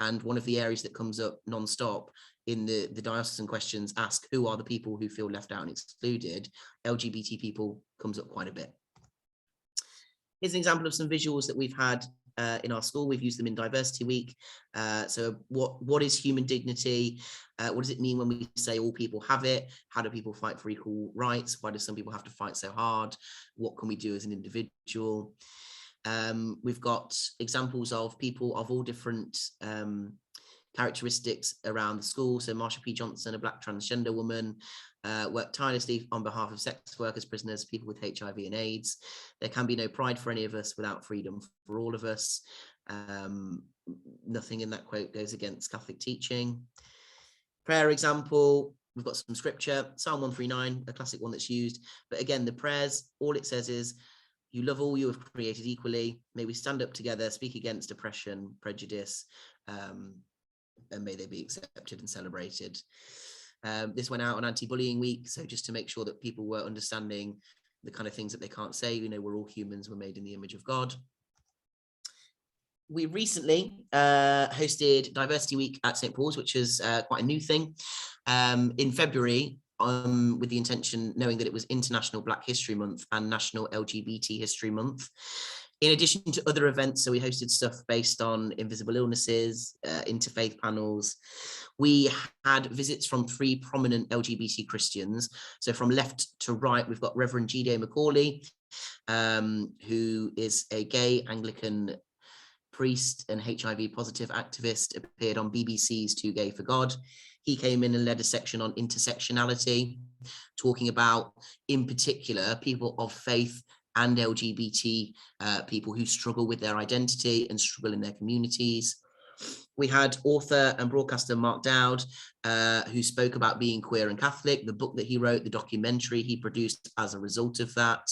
and one of the areas that comes up non-stop in the diocesan questions ask who are the people who feel left out and excluded. LGBT people comes up quite a bit. Here's an example of some visuals that we've had in our school. We've used them in Diversity Week. So what is human dignity? What does it mean when we say all people have it? How do people fight for equal rights? Why do some people have to fight so hard? What can we do as an individual? We've got examples of people of all different characteristics around the school. So Marsha P. Johnson, a Black transgender woman, worked tirelessly on behalf of sex workers, prisoners, people with HIV and AIDS. There can be no pride for any of us without freedom for all of us. Nothing in that quote goes against Catholic teaching. Prayer example, we've got some scripture, Psalm 139, a classic one that's used. But again, the prayers, all it says is, you love all you have created equally. May we stand up together, speak against oppression, prejudice, and may they be accepted and celebrated. This went out on Anti-Bullying Week, so just to make sure that people were understanding the kind of things that they can't say. We're all humans, we're made in the image of God. We recently hosted Diversity Week at St. Paul's, which is quite a new thing. In February, with the intention, knowing that it was International Black History Month and National LGBT History Month. In addition to other events, so we hosted stuff based on invisible illnesses, interfaith panels. We had visits from 3 prominent LGBT Christians. So from left to right, we've got Reverend G.D. Macaulay, who is a gay Anglican priest and HIV positive activist, appeared on BBC's Too Gay for God. He came in and led a section on intersectionality, talking about, in particular, people of faith and LGBT people who struggle with their identity and struggle in their communities. We had author and broadcaster Mark Dowd, who spoke about being queer and Catholic, the book that he wrote, the documentary he produced as a result of that.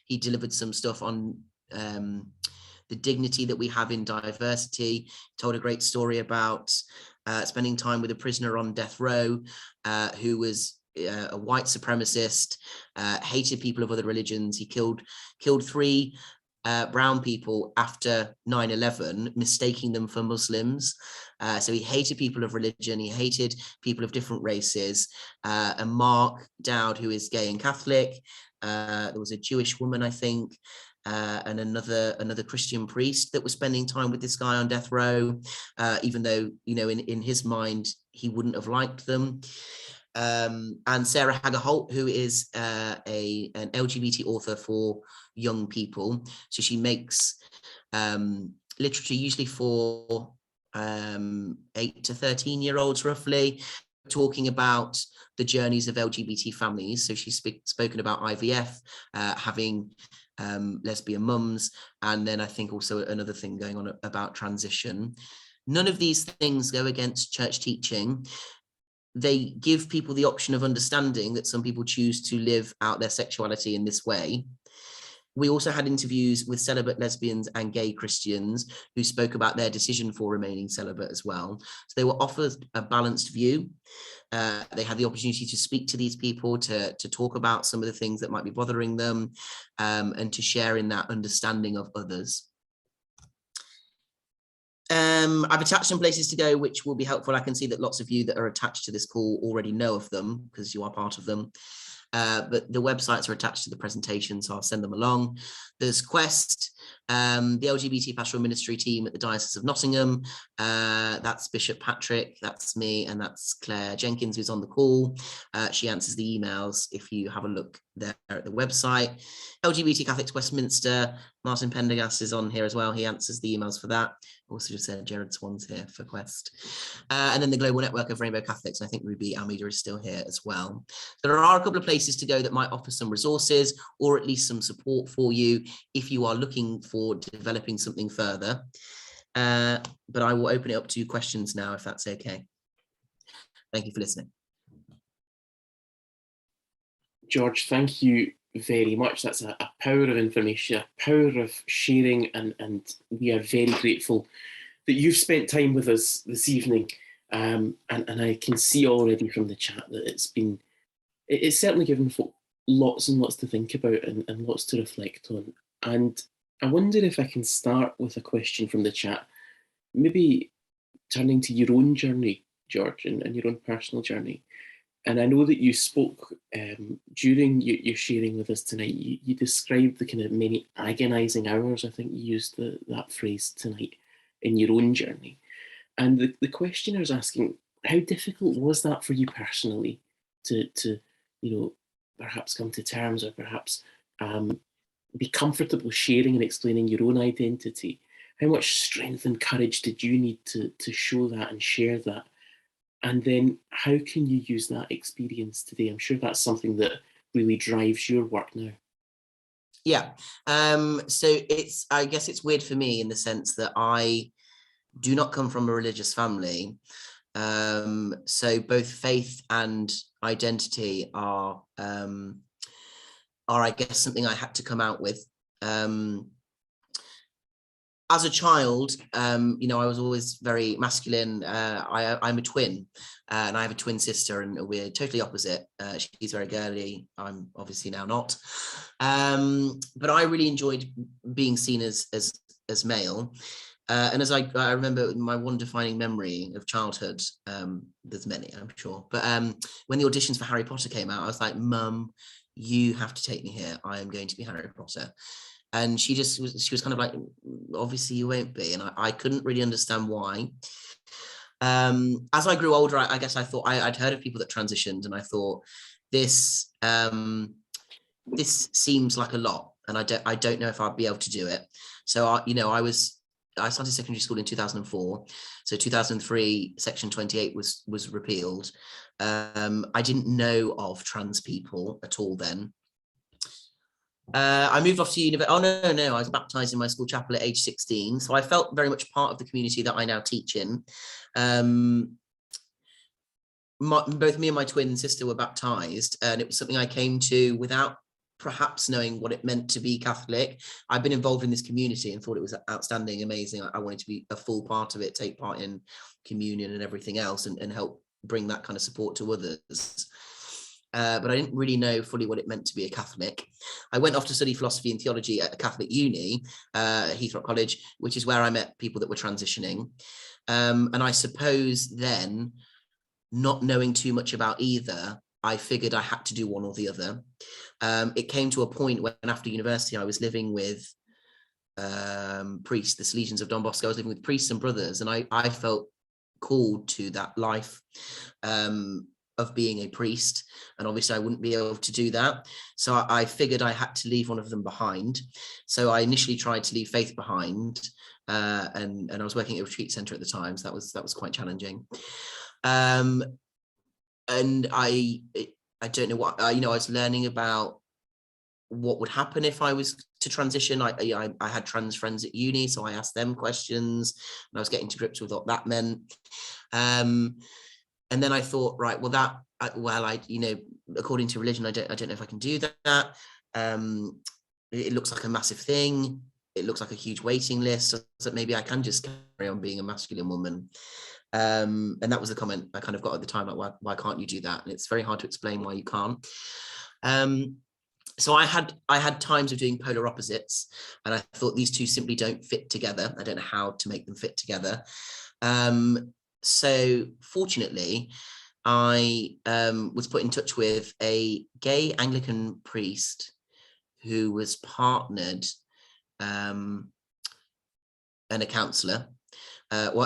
He delivered some stuff on the dignity that we have in diversity, told a great story about spending time with a prisoner on death row who was a white supremacist, hated people of other religions. He killed 3 brown people after 9/11, mistaking them for Muslims. So he hated people of religion, he hated people of different races. And Mark Dowd, who is gay and Catholic, there was a Jewish woman, I think, and another Christian priest that was spending time with this guy on death row, even though, in his mind, he wouldn't have liked them. And Sarah Hager-Holt, who is an LGBT author for young people. So she makes literature usually for 8 to 13-year-olds roughly, talking about the journeys of LGBT families. So she's spoken about IVF, having lesbian mums, and then I think also another thing going on about transition. None of these things go against church teaching. They give people the option of understanding that some people choose to live out their sexuality in this way. We also had interviews with celibate lesbians and gay Christians who spoke about their decision for remaining celibate as well. So they were offered a balanced view. They had the opportunity to speak to these people, to talk about some of the things that might be bothering them, and to share in that understanding of others. I've attached some places to go, which will be helpful. I can see that lots of you that are attached to this call already know of them because you are part of them. But the websites are attached to the presentation, so I'll send them along. There's Quest, the LGBT pastoral ministry team at the Diocese of Nottingham. That's Bishop Patrick, that's me, and that's Claire Jenkins, who's on the call. She answers the emails if you have a look there at the website. LGBT Catholics Westminster, Martin Pendergast is on here as well. He answers the emails for that. Also just said Jared Swan's here for Quest. And then the Global Network of Rainbow Catholics. I think Ruby Almeida is still here as well. So there are a couple of places to go that might offer some resources or at least some support for you if you are looking for developing something further. But I will open it up to questions now, if that's okay. Thank you for listening. George, thank you very much. That's a power of information, a power of sharing, and we are very grateful that you've spent time with us this evening. And I can see already from the chat that it's certainly given folk lots and lots to think about and lots to reflect on. And I wonder if I can start with a question from the chat, maybe turning to your own journey, George, and your own personal journey. And I know that you spoke during your sharing with us tonight, you described the kind of many agonising hours, I think you used that phrase tonight, in your own journey. And the questioner is asking, how difficult was that for you personally to perhaps come to terms, or perhaps be comfortable sharing and explaining your own identity? How much strength and courage did you need to show that and share that? And then how can you use that experience today? I'm sure that's something that really drives your work now. Yeah. So I guess it's weird for me in the sense that I do not come from a religious family. So both faith and identity are I guess something I had to come out with. As a child, I was always very masculine. I'm a twin, and I have a twin sister, and we're totally opposite. She's very girly. I'm obviously now not. But I really enjoyed being seen as male. And as I remember my one defining memory of childhood, there's many, I'm sure. But when the auditions for Harry Potter came out, I was like, Mum, you have to take me here. I am going to be Harry Potter. And she was kind of like, obviously you won't be. And I couldn't really understand why. As I grew older, I guess I thought I'd heard of people that transitioned, and I thought this seems like a lot, and I don't know if I'd be able to do it. So I started secondary school in 2004. So 2003, Section 28 was repealed. I didn't know of trans people at all then. I moved off to university. Oh, no, I was baptized in my school chapel at age 16. So I felt very much part of the community that I now teach in. Both me and my twin sister were baptized, and it was something I came to without perhaps knowing what it meant to be Catholic. I've been involved in this community and thought it was outstanding, amazing. I wanted to be a full part of it, take part in communion and everything else, and help bring that kind of support to others. But I didn't really know fully what it meant to be a Catholic. I went off to study philosophy and theology at a Catholic uni, Heathrow College, which is where I met people that were transitioning. And I suppose then, not knowing too much about either, I figured I had to do one or the other. It came to a point when after university, I was living with priests, the Salesians of Don Bosco. I was living with priests and brothers, and I felt called to that life of being a priest, and obviously I wouldn't be able to do that. So I figured I had to leave one of them behind. So I initially tried to leave faith behind, and I was working at a retreat center at the time, so that was quite challenging. And I don't know what, I was learning about what would happen if I was to transition. I had trans friends at uni, so I asked them questions, and I was getting to grips with what that meant. And then I thought, right, well, according to religion, I don't know if I can do that. It looks like a massive thing. It looks like a huge waiting list, so that maybe I can just carry on being a masculine woman. And that was the comment I kind of got at the time, like, why can't you do that? And it's very hard to explain why you can't. So I had times of doing polar opposites, and I thought these two simply don't fit together. I don't know how to make them fit together. So fortunately, I was put in touch with a gay Anglican priest who was partnered and a counsellor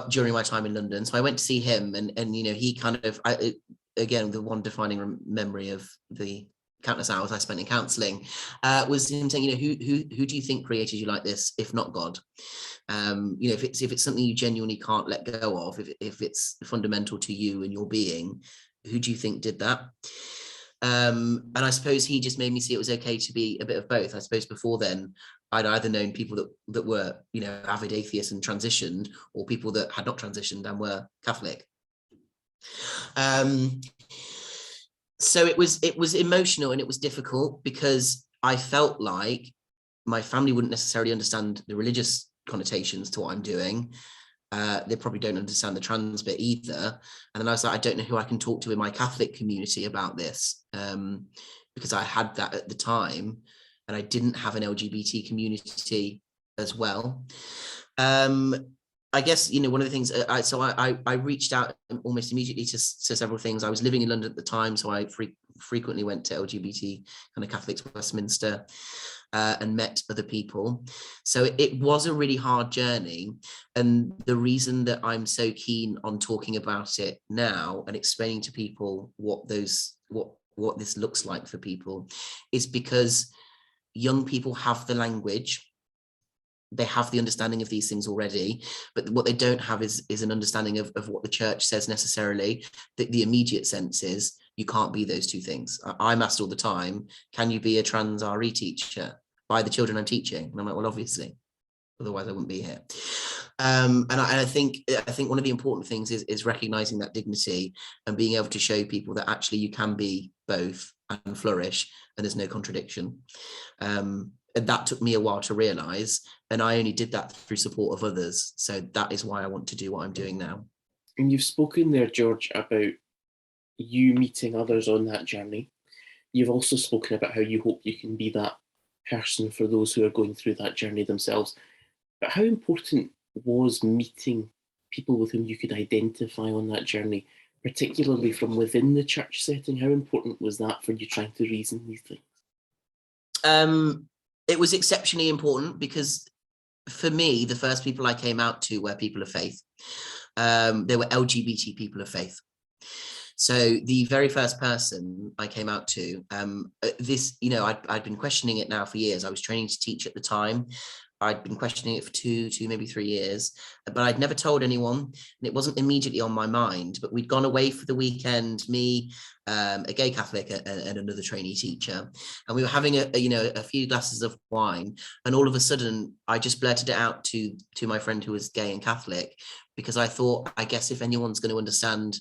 during my time in London. So I went to see him, and he kind of, again, the one defining memory of the countless hours I spent in counselling was him saying, who do you think created you like this, if not God? If it's something you genuinely can't let go of, if it's fundamental to you and your being, who do you think did that? And I suppose he just made me see it was okay to be a bit of both. I suppose before then, I'd either known people that were, avid atheists and transitioned, or people that had not transitioned and were Catholic. So it was emotional and it was difficult because I felt like my family wouldn't necessarily understand the religious connotations to what I'm doing. They probably don't understand the trans bit either. And then I was like, I don't know who I can talk to in my Catholic community about this, because I had that at the time and I didn't have an LGBT community as well. I guess, you know, one of the things, I reached out almost immediately to several things. I was living in London at the time, so I frequently went to LGBT kind of Catholics Westminster and met other people. So it was a really hard journey. And the reason that I'm so keen on talking about it now and explaining to people what this looks like for people is because young people have the language. They have the understanding of these things already, but what they don't have is an understanding of what the church says necessarily. The immediate sense is you can't be those two things. I'm asked all the time, can you be a trans RE teacher by the children I'm teaching? And I'm like, well, obviously, otherwise I wouldn't be here. And I think one of the important things is recognizing that dignity and being able to show people that actually you can be both and flourish, and there's no contradiction. And that took me a while to realize, and I only did that through support of others. So that is why I want to do what I'm doing now. And you've spoken there, George, about you meeting others on that journey. You've also spoken about how you hope you can be that person for those who are going through that journey themselves. But how important was meeting people with whom you could identify on that journey, particularly from within the church setting? How important was that for you trying to reason these things? It was exceptionally important because for me, the first people I came out to were people of faith. They were LGBT people of faith. So the very first person I came out to, this, you know, I'd been questioning it now for years. I was training to teach at the time. I'd been questioning it for two, maybe 3 years, but I'd never told anyone, and it wasn't immediately on my mind. But we'd gone away for the weekend, me, a gay Catholic and another trainee teacher, and we were having a few glasses of wine, and all of a sudden I just blurted it out to my friend who was gay and Catholic, because I thought, I guess if anyone's going to understand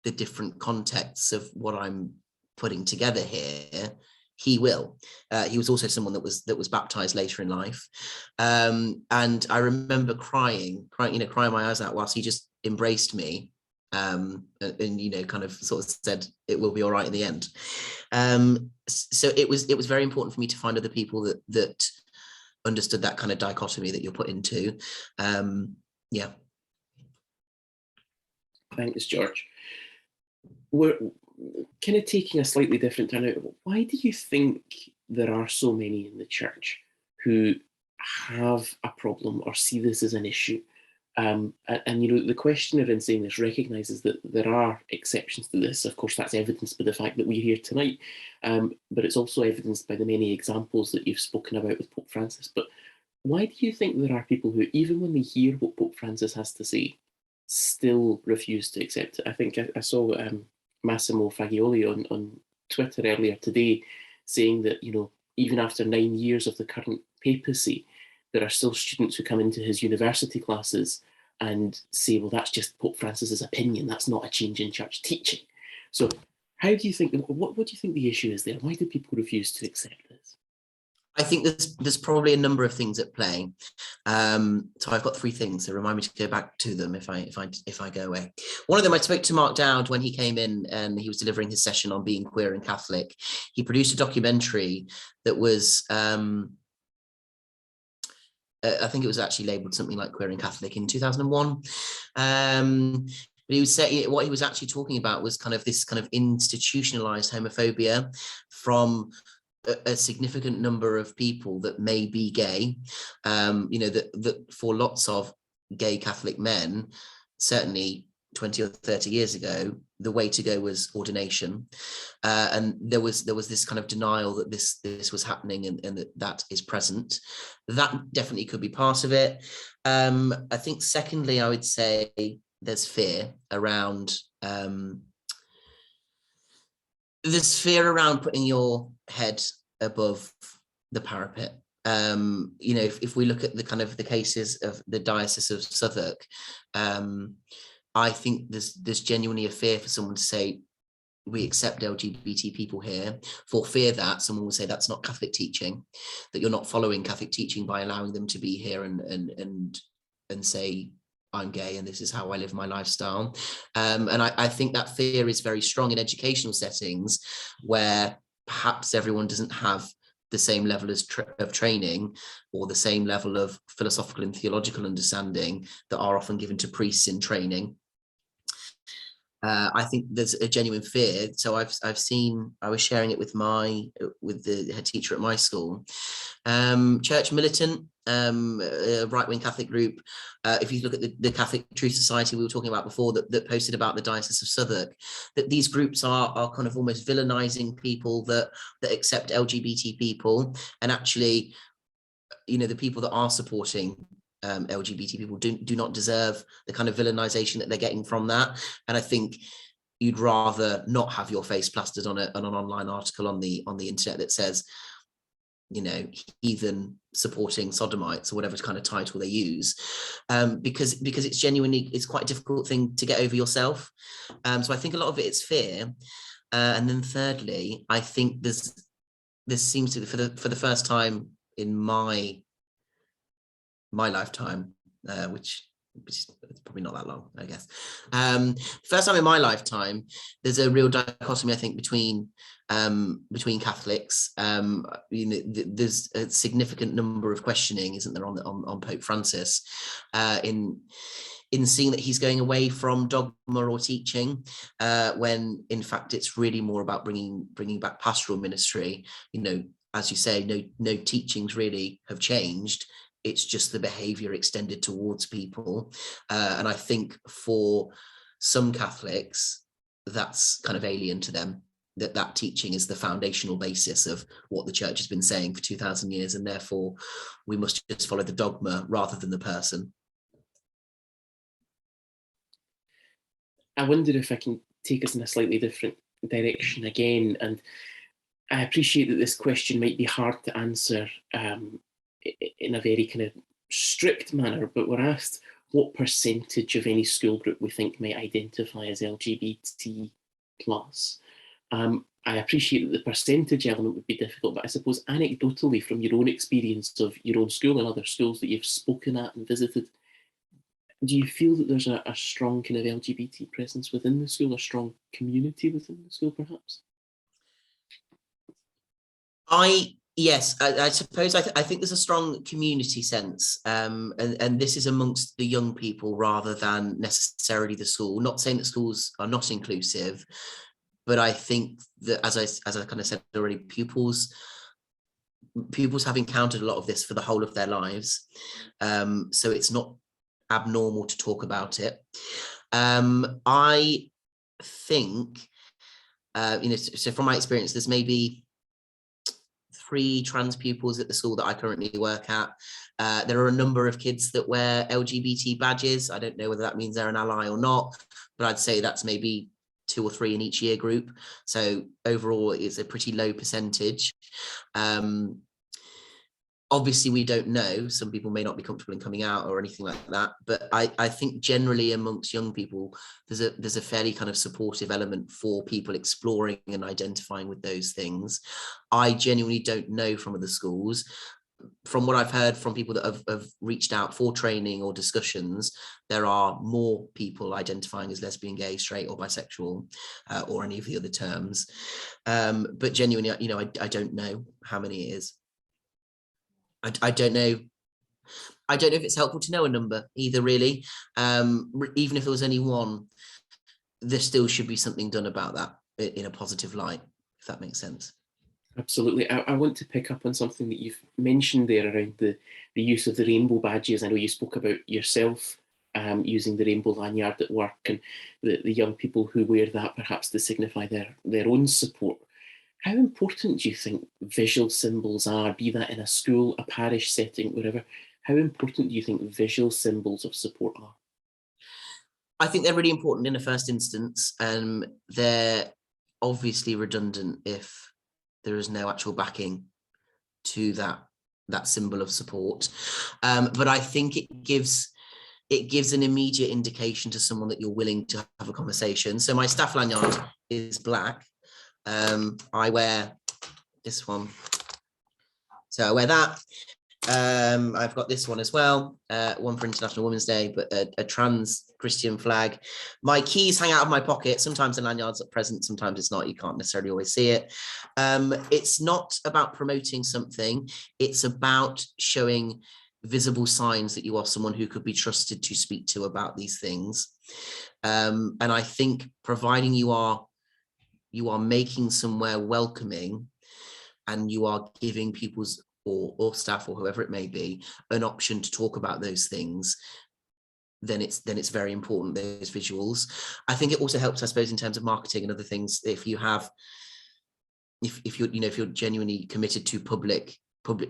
the different contexts of what I'm putting together here, he will. He was also someone that was baptized later in life, and I remember crying my eyes out whilst he just embraced me, and you know, kind of sort of said it will be all right in the end. So it was very important for me to find other people that understood that kind of dichotomy that you're put into. Yeah. Thanks, George. We're kind of taking a slightly different turn out. Why do you think there are so many in the church who have a problem or see this as an issue? And you know, the questioner in saying this recognises that there are exceptions to this. Of course, that's evidenced by the fact that we're here tonight, but it's also evidenced by the many examples that you've spoken about with Pope Francis. But why do you think there are people who, even when they hear what Pope Francis has to say, still refuse to accept it? I think I saw Massimo Fagioli on Twitter earlier today saying that, you know, even after 9 years of the current papacy, there are still students who come into his university classes and say, well, that's just Pope Francis's opinion. That's not a change in church teaching. So how do you think, what do you think the issue is there? Why do people refuse to accept this? I think there's probably a number of things at play. So I've got 3 things, so remind me to go back to them if I go away. One of them, I spoke to Mark Dowd when he came in and he was delivering his session on being queer and Catholic. He produced a documentary that was, I think it was actually labelled something like Queer and Catholic in 2001. But he was saying, what he was actually talking about was kind of this kind of institutionalized homophobia from a significant number of people that may be gay, you know, that for lots of gay Catholic men, certainly 20 or 30 years ago, the way to go was ordination. And there was this kind of denial that this was happening and that is present. That definitely could be part of it. I think secondly, I would say there's fear around putting your head above the parapet. You know, if we look at the cases of the Diocese of Southwark, I think there's genuinely a fear for someone to say, we accept LGBT people here, for fear that someone will say that's not Catholic teaching, that you're not following Catholic teaching by allowing them to be here and say, I'm gay and this is how I live my lifestyle. And I think that fear is very strong in educational settings where perhaps everyone doesn't have the same level of training or the same level of philosophical and theological understanding that are often given to priests in training. I think there's a genuine fear. So I've seen, I was sharing it with the head teacher at my school, church militant, right-wing Catholic group. If you look at the Catholic Truth Society we were talking about before, that posted about the Diocese of Southwark, that these groups are kind of almost villainizing people that accept LGBT people, and actually, you know, the people that are supporting LGBT people do not deserve the kind of villainization that they're getting from that. And I think you'd rather not have your face plastered on an online article on the internet that says, you know, heathen supporting sodomites or whatever kind of title they use, because it's genuinely, it's quite a difficult thing to get over yourself. So I think a lot of it is fear. And then thirdly, I think this seems to be for the first time in my lifetime, which is probably not that long, I guess. First time in my lifetime, there's a real dichotomy, I think, between Catholics. You know, there's a significant number of questioning, isn't there, on Pope Francis, in seeing that he's going away from dogma or teaching, when in fact it's really more about bringing back pastoral ministry. You know, as you say, no teachings really have changed. It's just the behavior extended towards people. And I think for some Catholics, that's kind of alien to them, that teaching is the foundational basis of what the church has been saying for 2,000 years. And therefore we must just follow the dogma rather than the person. I wonder if I can take us in a slightly different direction again. And I appreciate that this question might be hard to answer in a very kind of strict manner, but we're asked what percentage of any school group we think might identify as LGBT plus. I appreciate that the percentage element would be difficult, but I suppose anecdotally from your own experience of your own school and other schools that you've spoken at and visited, do you feel that there's a strong kind of LGBT presence within the school, a strong community within the school perhaps? Yes, I suppose I think there's a strong community sense, and this is amongst the young people rather than necessarily the school. Not saying that schools are not inclusive, but I think that, as I kind of said already, pupils have encountered a lot of this for the whole of their lives, so it's not abnormal to talk about it. I think, you know, so from my experience, there's maybe 3 trans pupils at the school that I currently work at. There are a number of kids that wear LGBT badges. I don't know whether that means they're an ally or not, but I'd say that's maybe 2 or 3 in each year group. So overall, it's a pretty low percentage. Obviously, we don't know. Some people may not be comfortable in coming out or anything like that. But I think generally amongst young people, there's a fairly kind of supportive element for people exploring and identifying with those things. I genuinely don't know from other schools. From what I've heard from people that have reached out for training or discussions, there are more people identifying as lesbian, gay, straight, or bisexual, or any of the other terms. But genuinely, you know, I don't know how many it is. I don't know. I don't know if it's helpful to know a number either, really. Even if there was only 1, there still should be something done about that in a positive light, if that makes sense. Absolutely. I want to pick up on something that you've mentioned there around the use of the rainbow badges. I know you spoke about yourself using the rainbow lanyard at work, and the young people who wear that perhaps to signify their own support. How important do you think visual symbols are, be that in a school, a parish setting, wherever? How important do you think visual symbols of support are? I think they're really important in the first instance. They're obviously redundant if there is no actual backing to that symbol of support. But I think it gives it gives an immediate indication to someone that you're willing to have a conversation. So my staff lanyard is black. I wear this one. So I wear that. I've got this one as well, one for International Women's Day, but a trans Christian flag. My keys hang out of my pocket. Sometimes the lanyard's at present, sometimes it's not. You can't necessarily always see it. It's not about promoting something. It's about showing visible signs that you are someone who could be trusted to speak to about these things. And I think providing you are making somewhere welcoming, and you are giving people's or staff or whoever it may be an option to talk about those things, then it's very important, those visuals. I think it also helps, I suppose, in terms of marketing and other things. If you're genuinely committed to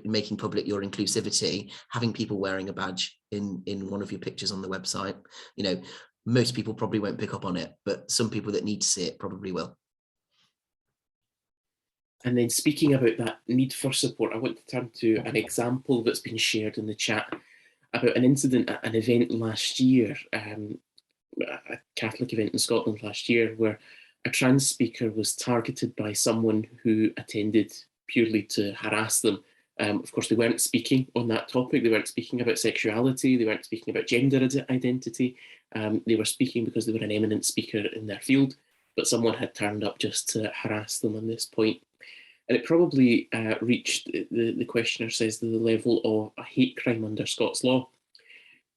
making public your inclusivity, having people wearing a badge in one of your pictures on the website, most people probably won't pick up on it, but some people that need to see it probably will. And then speaking about that need for support, I want to turn to an example that's been shared in the chat about an incident at an event last year, a Catholic event in Scotland last year, where a trans speaker was targeted by someone who attended purely to harass them. Of course, they weren't speaking on that topic. They weren't speaking about sexuality. They weren't speaking about gender identity. They were speaking because they were an eminent speaker in their field, but someone had turned up just to harass them on this point. And it probably reached, the questioner says, to the level of a hate crime under Scots law.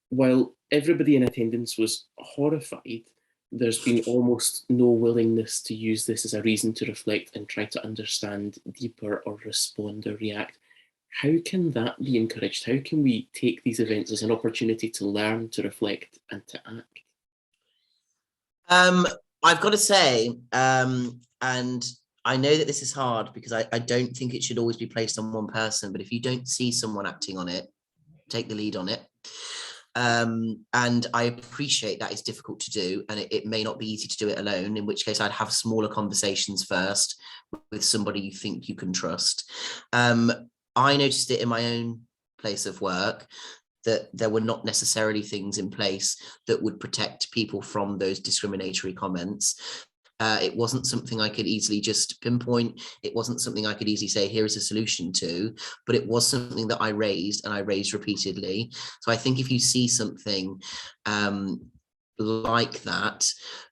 While everybody in attendance was horrified, there's been almost no willingness to use this as a reason to reflect and try to understand deeper or respond or react. How can that be encouraged? How can we take these events as an opportunity to learn, to reflect and to act? I've got to say, and I know that this is hard because I don't think it should always be placed on one person, but if you don't see someone acting on it, take the lead on it. And I appreciate that it's difficult to do, and it may not be easy to do it alone, in which case I'd have smaller conversations first with somebody you think you can trust. I noticed it in my own place of work, that there were not necessarily things in place that would protect people from those discriminatory comments. It wasn't something I could easily just pinpoint. It wasn't something I could easily say, here is a solution to, but it was something that I raised, and I raised repeatedly. So I think if you see something like that,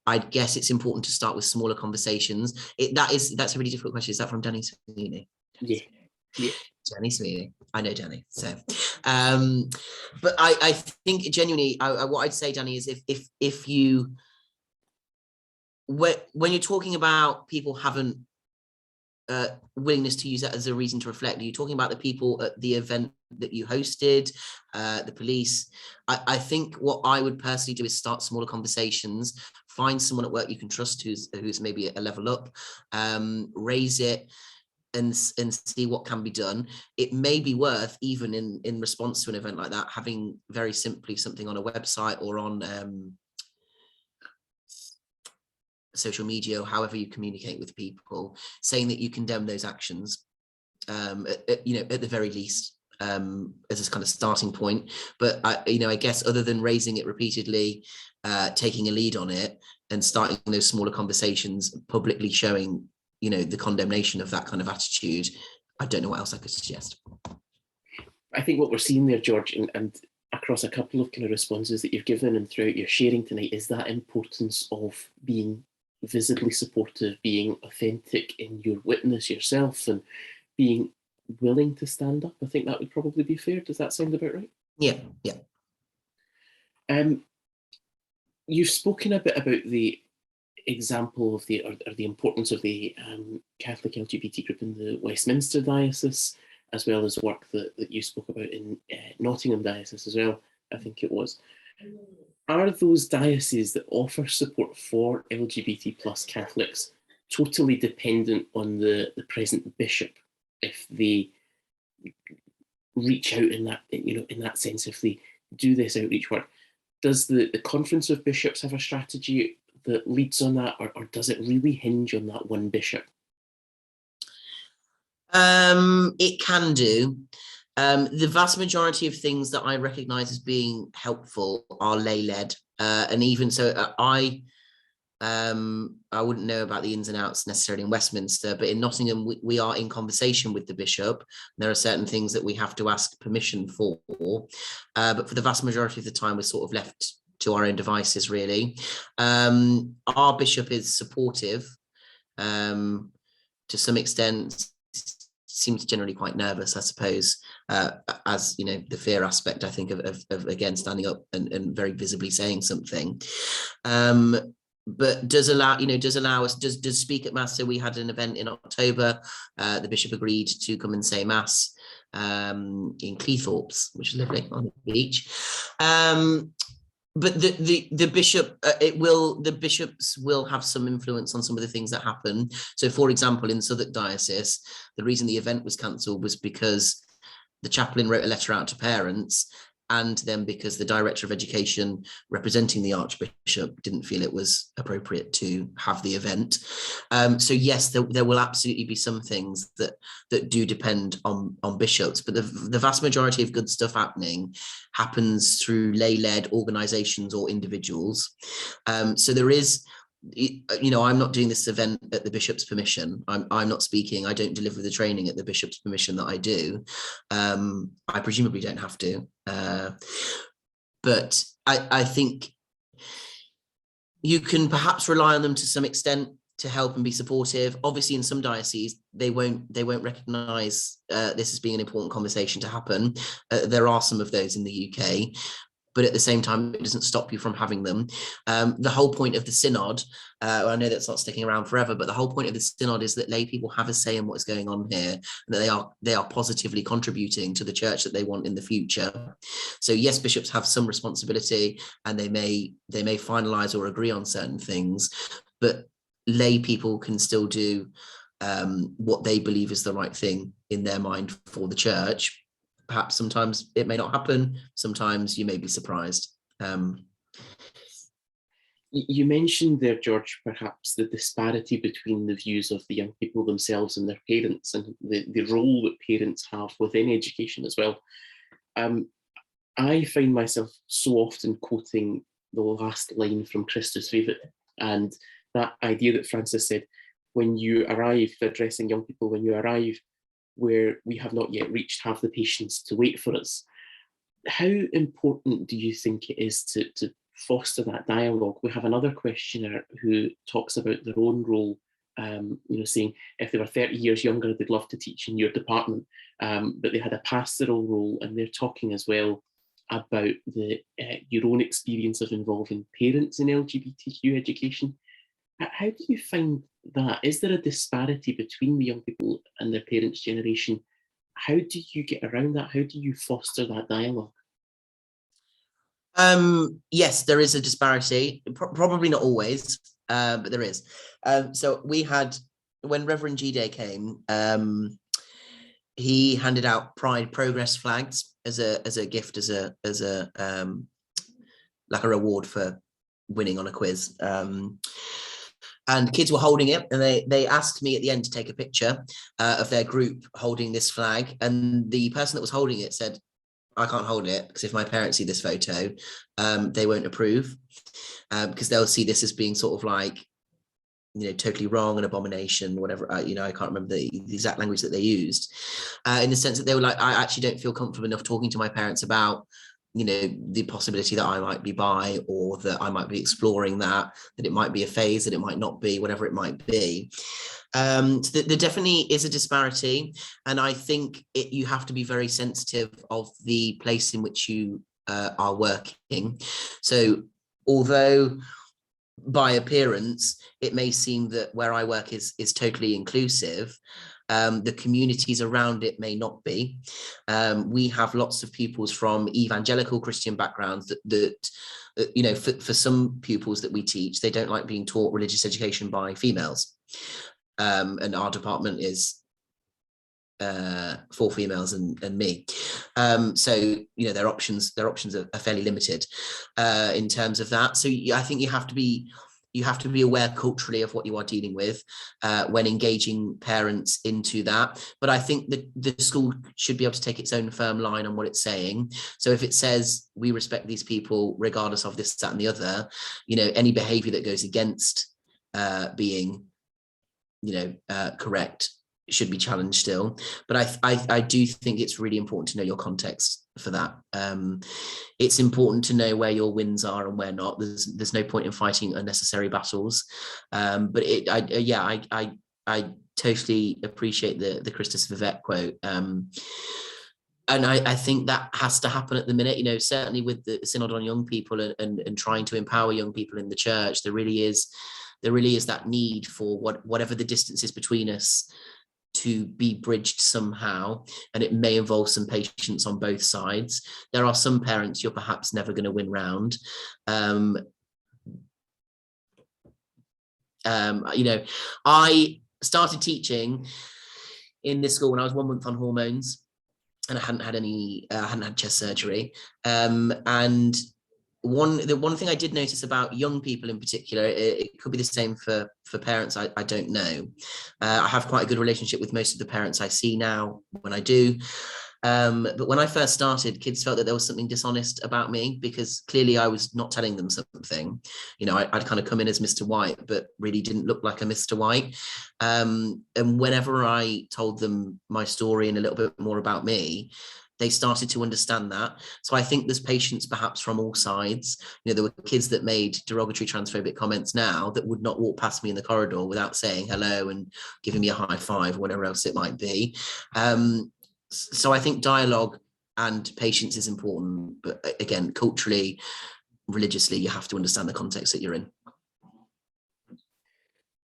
I guess it's important to start with smaller conversations. That's a really difficult question. Is that from Danny Sweeney? Yeah. Danny Sweeney. I know Danny. So, but I think genuinely, what I'd say, Danny, is if you, when you're talking about people haven't willingness to use that as a reason to reflect, are you talking about the people at the event that you hosted, the police? I think what I would personally do is start smaller conversations, find someone at work you can trust who's maybe a level up, raise it and see what can be done. It may be worth, even in response to an event like that, having very simply something on a website or on social media, or however you communicate with people, saying that you condemn those actions, at the very least, as a kind of starting point. But I guess other than raising it repeatedly, taking a lead on it and starting those smaller conversations, publicly showing, the condemnation of that kind of attitude, I don't know what else I could suggest. I think what we're seeing there, George, and across a couple of kind of responses that you've given and throughout your sharing tonight, is that importance of being visibly supportive, being authentic in your witness yourself, and being willing to stand up. I think that would probably be fair. Does that sound about right? Yeah. You've spoken a bit about the example of the importance of the Catholic LGBT group in the Westminster Diocese, as well as work that you spoke about in Nottingham Diocese as well, I think it was. Are those dioceses that offer support for LGBT plus Catholics totally dependent on the present bishop, if they reach out in that sense, if they do this outreach work? Does the Conference of Bishops have a strategy that leads on that, or does it really hinge on that one bishop? It can do. The vast majority of things that I recognise as being helpful are lay-led, and even so, I wouldn't know about the ins and outs necessarily in Westminster, but in Nottingham, we are in conversation with the bishop. There are certain things that we have to ask permission for, but for the vast majority of the time, we're sort of left to our own devices, really. Our bishop is supportive to some extent, seems generally quite nervous, I suppose, as you know, the fear aspect, I think, of again standing up and very visibly saying something. But does allow us, does speak at mass. So we had an event in October. The bishop agreed to come and say mass in Cleethorpes, which is lovely, on the beach. But the bishop, the bishops will have some influence on some of the things that happen. So, for example, in Southwark Diocese, the reason the event was cancelled was because the chaplain wrote a letter out to parents, and then because the director of education representing the archbishop didn't feel it was appropriate to have the event. So yes, there will absolutely be some things that do depend on bishops, but the vast majority of good stuff happening happens through lay-led organizations or individuals. So there is, you know, I'm not doing this event at the bishop's permission. I'm not speaking. I don't deliver the training at the bishop's permission that I do. I presumably don't have to. But I think you can perhaps rely on them to some extent to help and be supportive. Obviously, in some dioceses, they won't recognise this as being an important conversation to happen. There are some of those in the UK. But at the same time, it doesn't stop you from having them. The whole point of the synod, I know that's not sticking around forever, but the whole point of the synod is that lay people have a say in what is going on here, and that they are positively contributing to the church that they want in the future. So yes, bishops have some responsibility, and they may finalise or agree on certain things, but lay people can still do what they believe is the right thing in their mind for the church. Perhaps sometimes it may not happen. Sometimes you may be surprised. You mentioned there, George, perhaps the disparity between the views of the young people themselves and their parents, and the role that parents have within education as well. I find myself so often quoting the last line from Christus Vivit, and that idea that Francis said, when you arrive, addressing young people, when you arrive where we have not yet reached, have the patience to wait for us. How important do you think it is to foster that dialogue? We have another questioner who talks about their own role, saying if they were 30 years younger, they'd love to teach in your department, but they had a pastoral role, and they're talking as well about your own experience of involving parents in LGBTQ education. How do you find that? Is there a disparity between the young people and their parents' generation? How do you get around that? How do you foster that dialogue? Yes, there is a disparity. Probably not always, but there is. So we had, when Reverend G-Day came, he handed out Pride Progress flags as a gift, as a like a reward for winning on a quiz. And kids were holding it, and they asked me at the end to take a picture of their group holding this flag. And the person that was holding it said, I can't hold it because if my parents see this photo, they won't approve, because they'll see this as being sort of like, totally wrong, an abomination, whatever. I can't remember the exact language that they used, in the sense that they were like, I actually don't feel comfortable enough talking to my parents about the possibility that I might be bi, or that I might be exploring that it might be a phase, that it might not be, whatever it might be. So there definitely is a disparity. And I think you have to be very sensitive of the place in which you are working. So although by appearance, it may seem that where I work is totally inclusive, the communities around it may not be. We have lots of pupils from evangelical Christian backgrounds that for some pupils that we teach, they don't like being taught religious education by females. And our department is 4 females and me. So their options are fairly limited in terms of that. So I think you have to be you have to be aware culturally of what you are dealing with when engaging parents into that. But I think that the school should be able to take its own firm line on what it's saying. So if it says we respect these people regardless of this, that, and the other, you know, any behaviour that goes against being, you know, correct should be challenged still. But I do think it's really important to know your context for that. It's important to know where your wins are and where not. There's no point in fighting unnecessary battles. But I totally appreciate the Christus Vivek quote. And I think that has to happen at the minute, you know, certainly with the Synod on Young People and trying to empower young people in the church. There really is that need for whatever the distance is between us to be bridged somehow, and it may involve some patience on both sides. There are some parents you're perhaps never going to win round. You know, I started teaching in this school when I was 1 month on hormones, and I hadn't had chest surgery. And the one thing I did notice about young people in particular, it could be the same for parents, I don't know. I have quite a good relationship with most of the parents I see now when I do. But when I first started, kids felt that there was something dishonest about me because clearly I was not telling them something. You know, I'd kind of come in as Mr. White, but really didn't look like a Mr. White. And whenever I told them my story and a little bit more about me, they started to understand that. So I think there's patience perhaps from all sides. You know, there were kids that made derogatory transphobic comments now that would not walk past me in the corridor without saying hello and giving me a high five or whatever else it might be. So I think dialogue and patience is important. But again, culturally, religiously, you have to understand the context that you're in.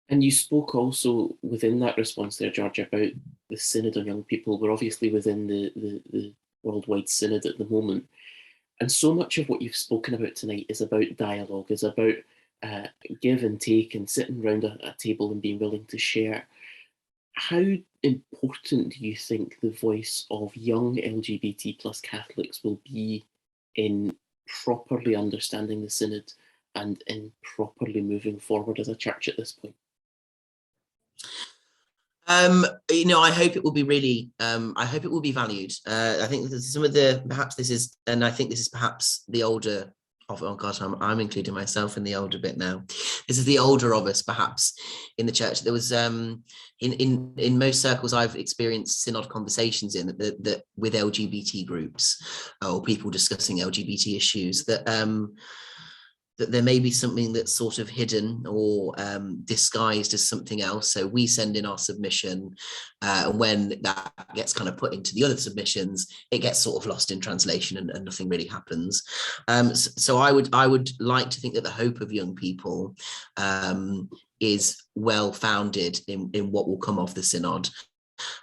And you spoke also within that response there, George, about the Synod on Young People. We're obviously within the Worldwide Synod at the moment. And so much of what you've spoken about tonight is about dialogue, is about give and take and sitting around a table and being willing to share. How important do you think the voice of young LGBT plus Catholics will be in properly understanding the Synod and in properly moving forward as a church at this point? You know, I hope it will be really, I hope it will be valued. I think some of the, perhaps this is, and I think this is perhaps the older of, oh gosh, I'm including myself in the older bit now. This is the older of us, perhaps, in the church. There was, in most circles I've experienced synod conversations in that with LGBT groups or people discussing LGBT issues, that there may be something that's sort of hidden or disguised as something else. So we send in our submission, and when that gets kind of put into the other submissions, it gets sort of lost in translation and nothing really happens. So I would like to think that the hope of young people is well founded in what will come of the synod.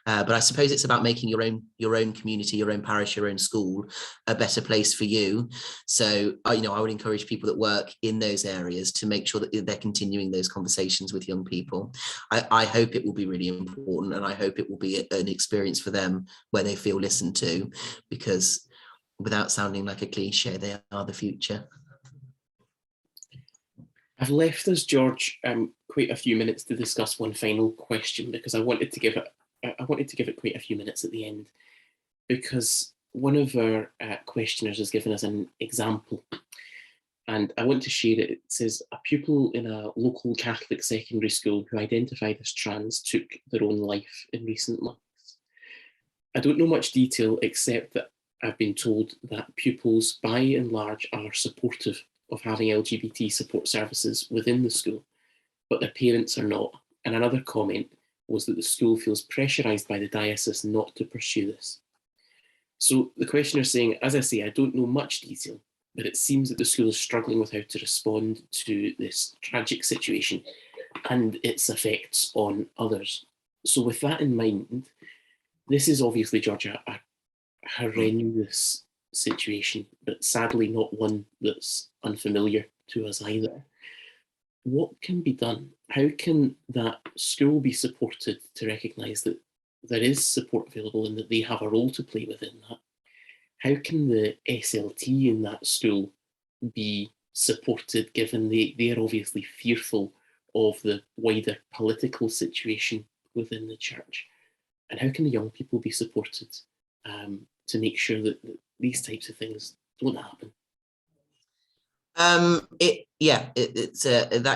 But I suppose it's about making your own community, your own parish, your own school a better place for you. So, you know, I would encourage people that work in those areas to make sure that they're continuing those conversations with young people. I hope it will be really important, and I hope it will be an experience for them where they feel listened to, because without sounding like a cliche, they are the future. I've left us, George, quite a few minutes to discuss one final question, because I wanted to give it quite a few minutes at the end, because one of our questioners has given us an example, and I want to share it. It says, a pupil in a local Catholic secondary school who identified as trans took their own life in recent months. I don't know much detail except that I've been told that pupils by and large are supportive of having LGBT support services within the school, but their parents are not. And another comment was that the school feels pressurised by the diocese not to pursue this. So the questioner is saying, as I say, I don't know much detail, but it seems that the school is struggling with how to respond to this tragic situation and its effects on others. So with that in mind, this is obviously, George, a horrendous situation, but sadly not one that's unfamiliar to us either. What can be done? How can that school be supported to recognise that there is support available and that they have a role to play within that? How can the SLT in that school be supported, given they're obviously fearful of the wider political situation within the church? And how can the young people be supported to make sure that these types of things don't happen? That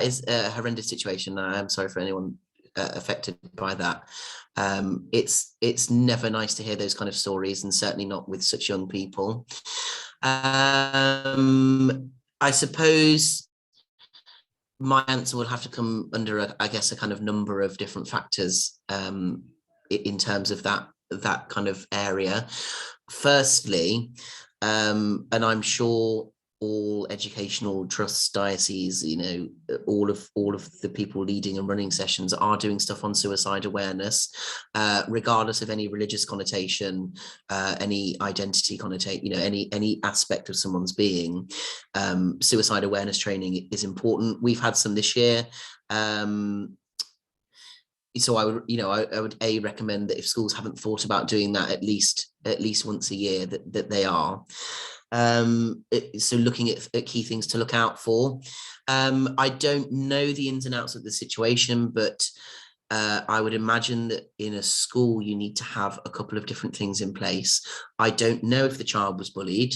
is a horrendous situation. I'm sorry for anyone affected by that. It's never nice to hear those kind of stories, and certainly not with such young people. I suppose my answer will have to come under a kind of number of different factors in terms of that kind of area. Firstly, and I'm sure all educational trusts, dioceses, all of the people leading and running sessions are doing stuff on suicide awareness, regardless of any religious connotation, any identity connotation, any aspect of someone's being. Suicide awareness training is important. We've had some this year. So I would recommend that if schools haven't thought about doing that at least once a year, that they are. So looking at key things to look out for. I don't know the ins and outs of the situation, but I would imagine that in a school you need to have a couple of different things in place. I don't know if the child was bullied,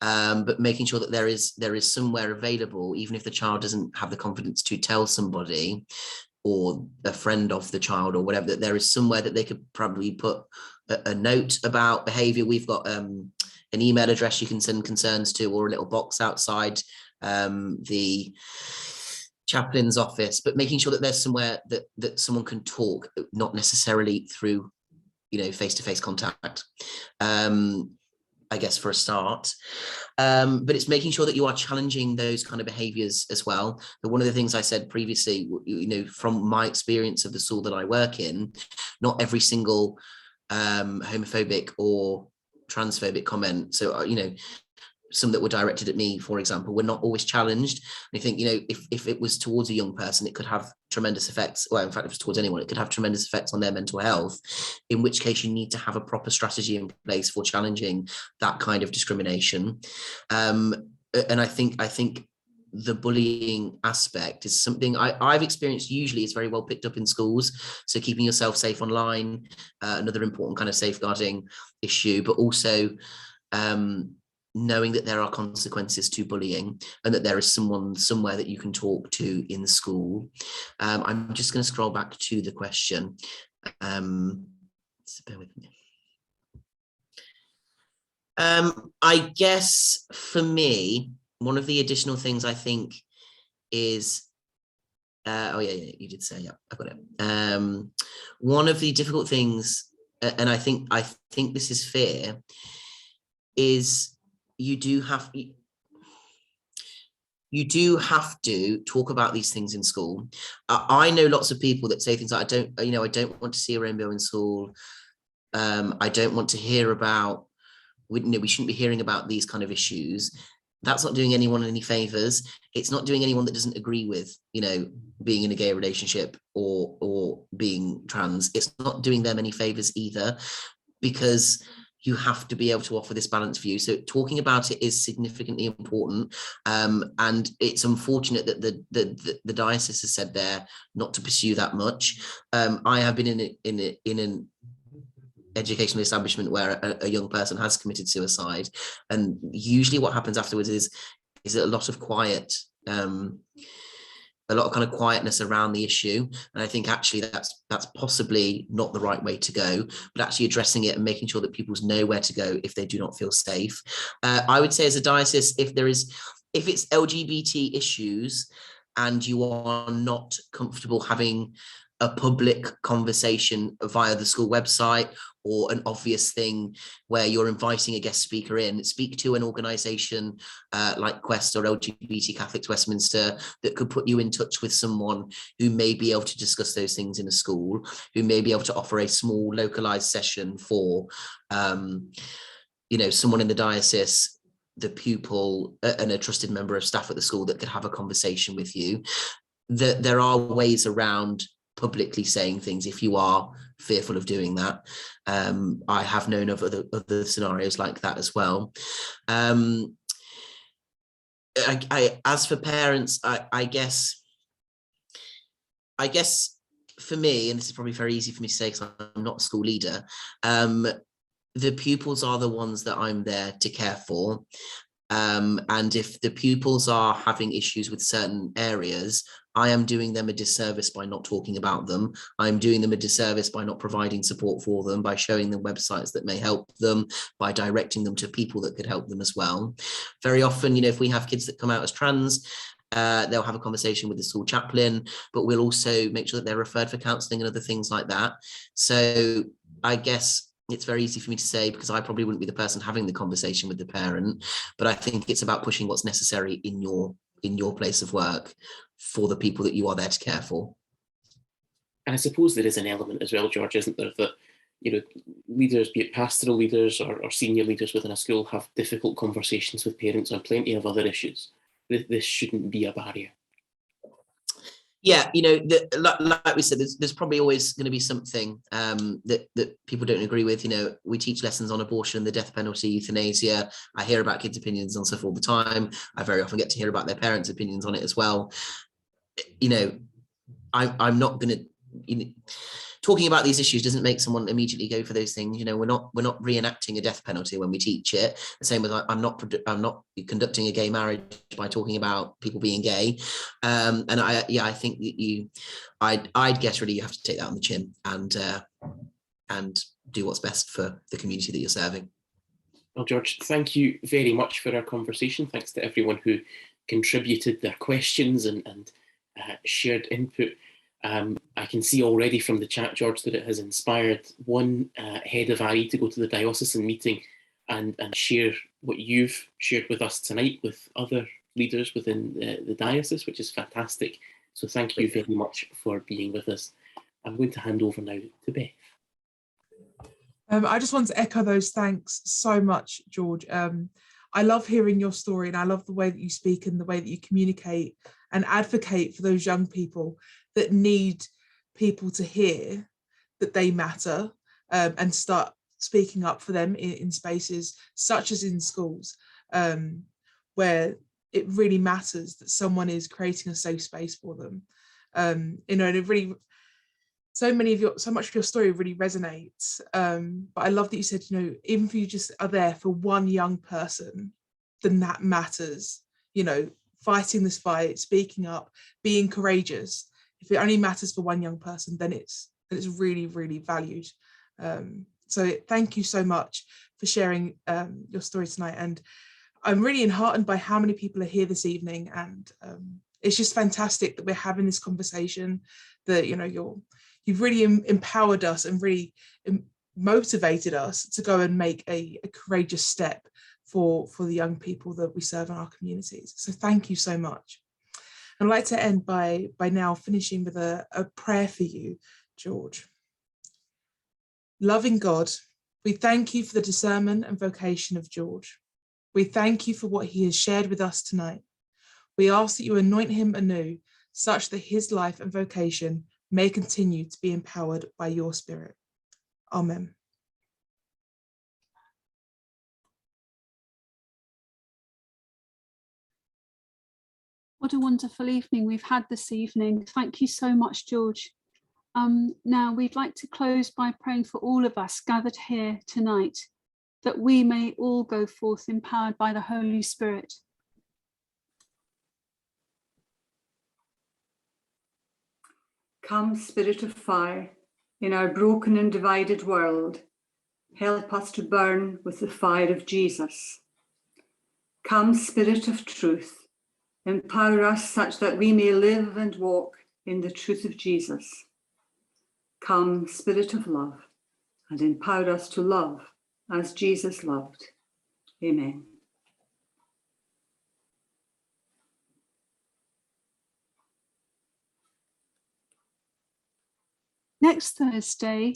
but making sure that there is somewhere available, even if the child doesn't have the confidence to tell somebody or a friend of the child or whatever, that there is somewhere that they could probably put a note about behavior. We've got an email address you can send concerns to, or a little box outside the chaplain's office, but making sure that there's somewhere that someone can talk, not necessarily through face-to-face contact, I guess, for a start. But it's making sure that you are challenging those kind of behaviors as well. But one of the things I said previously, from my experience of the school that I work in, not every single homophobic or transphobic comment, so some that were directed at me, for example, were not always challenged. And I think, if it was towards a young person, it could have tremendous effects. Well, in fact, if it was towards anyone, it could have tremendous effects on their mental health, in which case you need to have a proper strategy in place for challenging that kind of discrimination. And I think the bullying aspect is something I've experienced. Usually it's very well picked up in schools. So keeping yourself safe online, another important kind of safeguarding issue, but also knowing that there are consequences to bullying and that there is someone somewhere that you can talk to in the school. I'm just going to scroll back to the question. So bear with me. I guess for me, one of the additional things I think is, you did say, yeah, I've got it. One of the difficult things, and I think this is fair, is you do have to talk about these things in school. I know lots of people that say things like, I don't want to see a rainbow in school. I don't want to hear about, we shouldn't be hearing about these kind of issues. That's not doing anyone any favors. It's not doing anyone that doesn't agree with, being in a gay relationship or being trans. It's not doing them any favors either, because you have to be able to offer this balanced view. So talking about it is significantly important. And it's unfortunate that the diocese has said there not to pursue that much. I have been in an educational establishment where a young person has committed suicide, and usually what happens afterwards is a lot of quiet, a lot of kind of quietness around the issue. And I think actually that's possibly not the right way to go, but actually addressing it and making sure that people know where to go if they do not feel safe. I would say as a diocese, if it's LGBT issues and you are not comfortable having a public conversation via the school website, or an obvious thing where you're inviting a guest speaker in, speak to an organisation like Quest or LGBT Catholics Westminster that could put you in touch with someone who may be able to discuss those things in a school, who may be able to offer a small localised session for, someone in the diocese, the pupil, and a trusted member of staff at the school that could have a conversation with you. There are ways around publicly saying things if you are fearful of doing that. I have known of other scenarios like that as well. as for parents, I guess for me, and this is probably very easy for me to say because I'm not a school leader, the pupils are the ones that I'm there to care for. And if the pupils are having issues with certain areas, I am doing them a disservice by not talking about them. I'm doing them a disservice by not providing support for them, by showing them websites that may help them, by directing them to people that could help them as well. Very often, you know, if we have kids that come out as trans, they'll have a conversation with the school chaplain, but we'll also make sure that they're referred for counselling and other things like that. So I guess it's very easy for me to say because I probably wouldn't be the person having the conversation with the parent, but I think it's about pushing what's necessary in your place of work for the people that you are there to care for. And I suppose there is an element as well, George, isn't there, that, you know, leaders, be it pastoral leaders or senior leaders within a school, have difficult conversations with parents on plenty of other issues. This shouldn't be a barrier. Yeah, you know, like we said, there's probably always going to be something that people don't agree with. You know, we teach lessons on abortion, the death penalty, euthanasia. I hear about kids' opinions on stuff all the time. I very often get to hear about their parents' opinions on it as well. You know, I'm not going to, you know, talking about these issues doesn't make someone immediately go for those things. You know, we're not reenacting a death penalty when we teach it. The same with I'm not conducting a gay marriage by talking about people being gay. And I think that I'd guess really you have to take that on the chin and do what's best for the community that you're serving. Well, George, thank you very much for our conversation. Thanks to everyone who contributed their questions and shared input. I can see already from the chat, George, that it has inspired one head of IE to go to the diocesan meeting and share what you've shared with us tonight with other leaders within the diocese, which is fantastic. So thank you very much for being with us. I'm going to hand over now to Beth. I just want to echo those thanks so much, George. I love hearing your story, and I love the way that you speak and the way that you communicate and advocate for those young people that need people to hear that they matter, and start speaking up for them in spaces such as in schools, where it really matters that someone is creating a safe space for them. You know, and it really, so much of your story really resonates. But I love that you said, you know, even if you just are there for one young person, then that matters. You know, fighting this fight, speaking up, being courageous. If it only matters for one young person, then it's really, really valued. So thank you so much for sharing your story tonight. And I'm really enheartened by how many people are here this evening. And it's just fantastic that we're having this conversation, that, you know, you've really empowered us and really motivated us to go and make a courageous step for the young people that we serve in our communities. So thank you so much. I'd like to end by now finishing with a prayer for you, George. Loving God, we thank you for the discernment and vocation of George. We thank you for what he has shared with us tonight. We ask that you anoint him anew, such that his life and vocation may continue to be empowered by your Spirit. Amen. What a wonderful evening we've had this evening. Thank you so much, George. Now we'd like to close by praying for all of us gathered here tonight, that we may all go forth empowered by the Holy Spirit. Come, Spirit of fire, in our broken and divided world, help us to burn with the fire of Jesus. Come, Spirit of truth, empower us such that we may live and walk in the truth of Jesus. Come, Spirit of love, and empower us to love as Jesus loved. Amen. Next Thursday,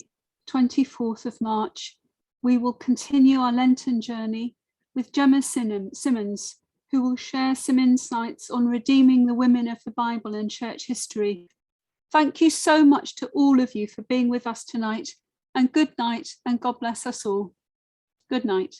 24th of March, we will continue our Lenten journey with Gemma Simmons, who will share some insights on redeeming the women of the Bible and church history. Thank you so much to all of you for being with us tonight, and good night, and God bless us all. Good night.